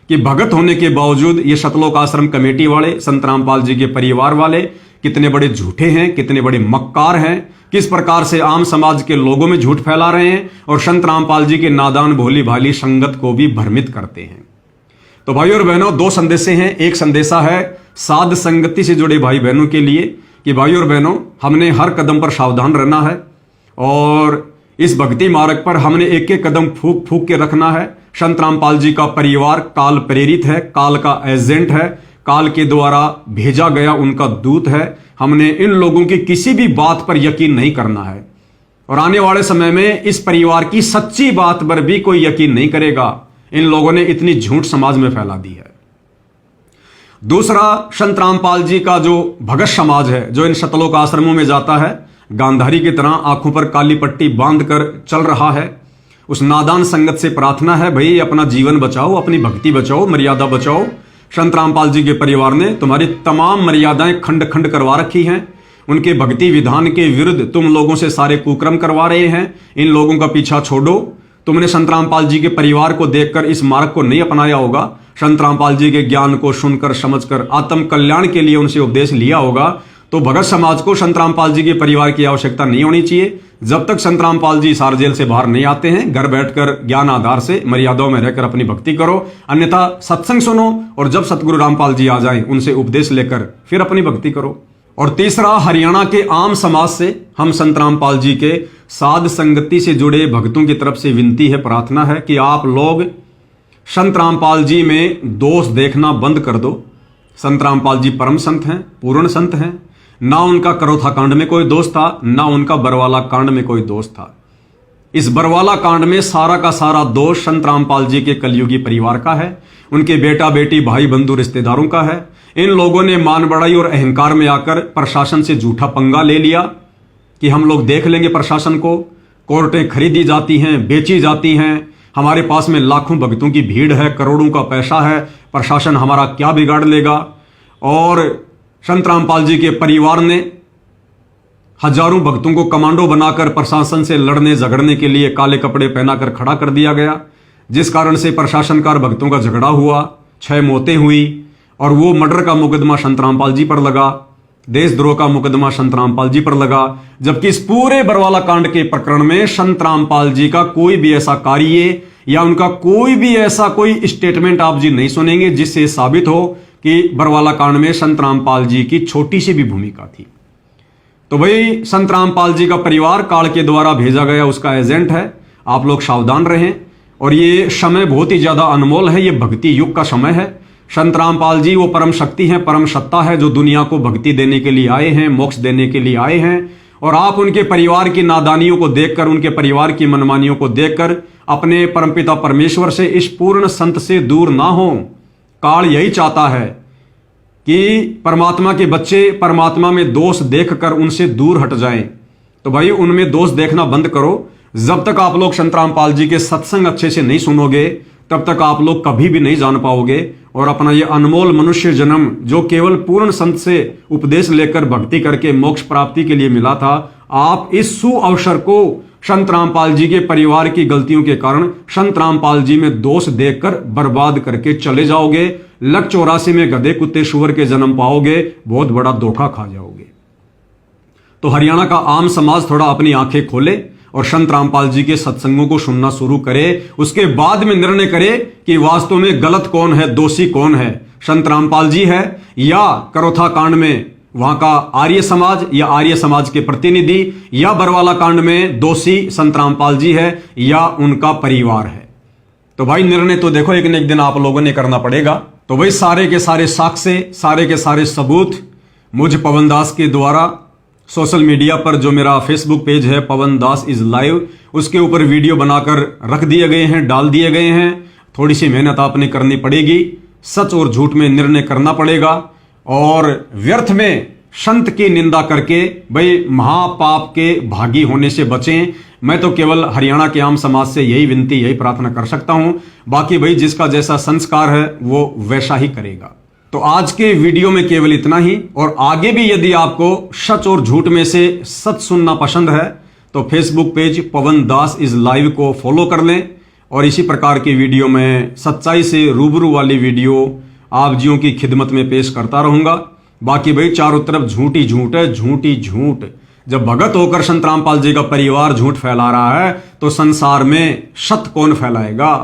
कि भगत होने के बावजूद ये सतलोक आश्रम कमेटी वाले, संत रामपाल जी के परिवार वाले कितने बड़े झूठे हैं, कितने बड़े मक्कार हैं, किस प्रकार से आम समाज के लोगों में झूठ फैला रहे हैं और संत रामपाल जी के नादान भोली भाली संगत को भी भ्रमित करते हैं। तो भाई और बहनों, 2 संदेशे हैं। एक संदेशा है साध संगति से जुड़े भाई बहनों के लिए कि भाई और बहनों, हमने हर कदम पर सावधान रहना है और इस भक्ति मार्ग पर हमने एक एक कदम फूक फूक के रखना है। संत रामपाल जी का परिवार काल प्रेरित है, काल का एजेंट है, काल के द्वारा भेजा गया उनका दूत है। हमने इन लोगों की किसी भी बात पर यकीन नहीं करना है और आने वाले समय में इस परिवार की सच्ची बात पर भी कोई यकीन नहीं करेगा। इन लोगों ने इतनी झूठ समाज में फैला दी है। दूसरा, संत रामपाल जी का जो भगत समाज है, जो इन शतलोक आश्रमों में जाता है, गांधारी की तरह आंखों पर काली पट्टी बांध कर चल रहा है, उस नादान संगत से प्रार्थना है, भाई अपना जीवन बचाओ, अपनी भक्ति बचाओ, मर्यादा बचाओ। संत रामपाल जी के परिवार ने तुम्हारी तमाम मर्यादाएं खंड खंड करवा रखी हैं। उनके भक्ति विधान के विरुद्ध तुम लोगों से सारे कुक्रम करवा रहे हैं। इन लोगों का पीछा छोड़ो। तुमने संत रामपाल जी के परिवार को देखकर इस मार्ग को नहीं अपनाया होगा। संत रामपाल जी के ज्ञान को सुनकर समझकर आत्म कल्याण के लिए उनसे उपदेश लिया होगा। तो भगत समाज को संत रामपाल जी के परिवार की आवश्यकता नहीं होनी चाहिए। जब तक संत रामपाल जी सार जेल से बाहर नहीं आते हैं, घर बैठकर ज्ञान आधार से मर्यादाओं में रहकर अपनी भक्ति करो, अन्यथा सत्संग सुनो और जब सतगुरु रामपाल जी आ जाएं उनसे उपदेश लेकर फिर अपनी भक्ति करो। और तीसरा, हरियाणा के आम समाज से हम संत रामपाल जी के साध संगति से जुड़े भक्तों की तरफ से विनती है, प्रार्थना है कि आप लोग संत रामपाल जी में दोष देखना बंद कर दो। संत रामपाल जी परम संत हैं, पूर्ण संत हैं। ना उनका करोथा कांड में कोई दोष था, ना उनका बरवाला कांड में कोई दोष था। इस बरवाला कांड में सारा का सारा दोष संत रामपाल जी के कलयुगी परिवार का है, उनके बेटा बेटी भाई बंधु रिश्तेदारों का है। इन लोगों ने मान बढ़ाई और अहंकार में आकर प्रशासन से झूठा पंगा ले लिया कि हम लोग देख लेंगे प्रशासन को। कोर्टें खरीदी जाती हैं, बेची जाती हैं, हमारे पास में लाखों भक्तों की भीड़ है, करोड़ों का पैसा है, प्रशासन हमारा क्या बिगाड़ लेगा। और संत रामपाल जी के परिवार ने हजारों भक्तों को कमांडो बनाकर प्रशासन से लड़ने झगड़ने के लिए काले कपड़े पहनाकर खड़ा कर दिया गया, जिस कारण से प्रशासनकार भक्तों का झगड़ा हुआ, 6 मौतें हुई। और वो मर्डर का मुकदमा संत रामपाल जी पर लगा, देशद्रोह का मुकदमा संत रामपाल जी पर लगा। जबकि इस पूरे बरवाला कांड के प्रकरण में संत रामपाल जी का कोई भी ऐसा कार्य या उनका कोई भी ऐसा कोई स्टेटमेंट आप जी नहीं सुनेंगे जिससे साबित हो कि बरवाला कांड में संत रामपाल जी की छोटी सी भी भूमिका थी। तो भाई संत रामपाल जी का परिवार काल के द्वारा भेजा गया उसका एजेंट है। आप लोग सावधान रहें। और ये समय बहुत ही ज्यादा अनमोल है, ये भक्ति युग का समय है। संत रामपाल जी वो परम शक्ति हैं, परम सत्ता है, जो दुनिया को भक्ति देने के लिए आए हैं, मोक्ष देने के लिए आए हैं। और आप उनके परिवार की नादानियों को देखकर, उनके परिवार की मनमानियों को देखकर अपने परमपिता परमेश्वर से, इस पूर्ण संत से दूर ना हो। काल यही चाहता है कि परमात्मा के बच्चे परमात्मा में दोष देखकर उनसे दूर हट जाएं। तो भाई उनमें दोष देखना बंद करो। जब तक आप लोग संत रामपाल जी के सत्संग अच्छे से नहीं सुनोगे, तब तक आप लोग कभी भी नहीं जान पाओगे। और अपना ये अनमोल मनुष्य जन्म जो केवल पूर्ण संत से उपदेश लेकर भक्ति करके मोक्ष प्राप्ति के लिए मिला था, आप इस सु अवसर को संत रामपाल जी के परिवार की गलतियों के कारण संत रामपाल जी में दोष देखकर बर्बाद करके चले जाओगे। लक 84 में गधे कुत्ते शुअर के जन्म पाओगे, बहुत बड़ा धोखा खा जाओगे। तो हरियाणा का आम समाज थोड़ा अपनी आंखें खोले और संत रामपाल जी के सत्संगों को सुनना शुरू करे। उसके बाद में निर्णय करे कि वास्तव में गलत कौन है, दोषी कौन है, संत रामपाल जी है या करोथा कांड में वहां का आर्य समाज या आर्य समाज के प्रतिनिधि, या बरवाला कांड में दोषी संत रामपाल जी है या उनका परिवार है। तो भाई निर्णय तो देखो एक न एक दिन आप लोगों ने करना पड़ेगा। तो भाई सारे के सारे साक्ष्य, सारे के सारे सबूत मुझ पवन दास के द्वारा सोशल मीडिया पर जो मेरा फेसबुक पेज है पवन दास इज लाइव, उसके ऊपर वीडियो बनाकर रख दिए गए हैं, डाल दिए गए हैं। थोड़ी सी मेहनत आपने करनी पड़ेगी, सच और झूठ में निर्णय करना पड़ेगा और व्यर्थ में संत की निंदा करके भाई महापाप के भागी होने से बचें। मैं तो केवल हरियाणा के आम समाज से यही विनती, यही प्रार्थना कर सकता हूं। बाकी भाई जिसका जैसा संस्कार है वो वैसा ही करेगा। तो आज के वीडियो में केवल इतना ही। और आगे भी यदि आपको सच और झूठ में से सच सुनना पसंद है तो Facebook page Pawan Das is live को फॉलो कर लें। और इसी प्रकार की वीडियो में सच्चाई से रूबरू वाली वीडियो आप जियों की खिदमत में पेश करता रहूंगा। बाकी भाई चारों तरफ झूठी झूठ है, झूठी झूठ। जब भगत होकर संत रामपाल जी का परिवार झूठ फैला रहा है तो संसार में सत्य कौन फैलाएगा।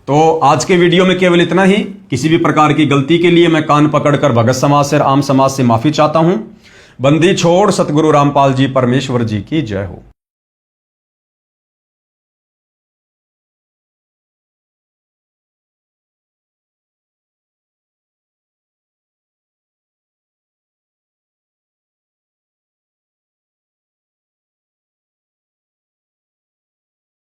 तो आज के वीडियो में केवल इतना ही। किसी भी प्रकार की गलती के लिए मैं कान पकड़कर भगत समाज से, आम समाज से माफी चाहता हूं। बंदी छोड़ सतगुरु रामपाल जी परमेश्वर जी की जय हो।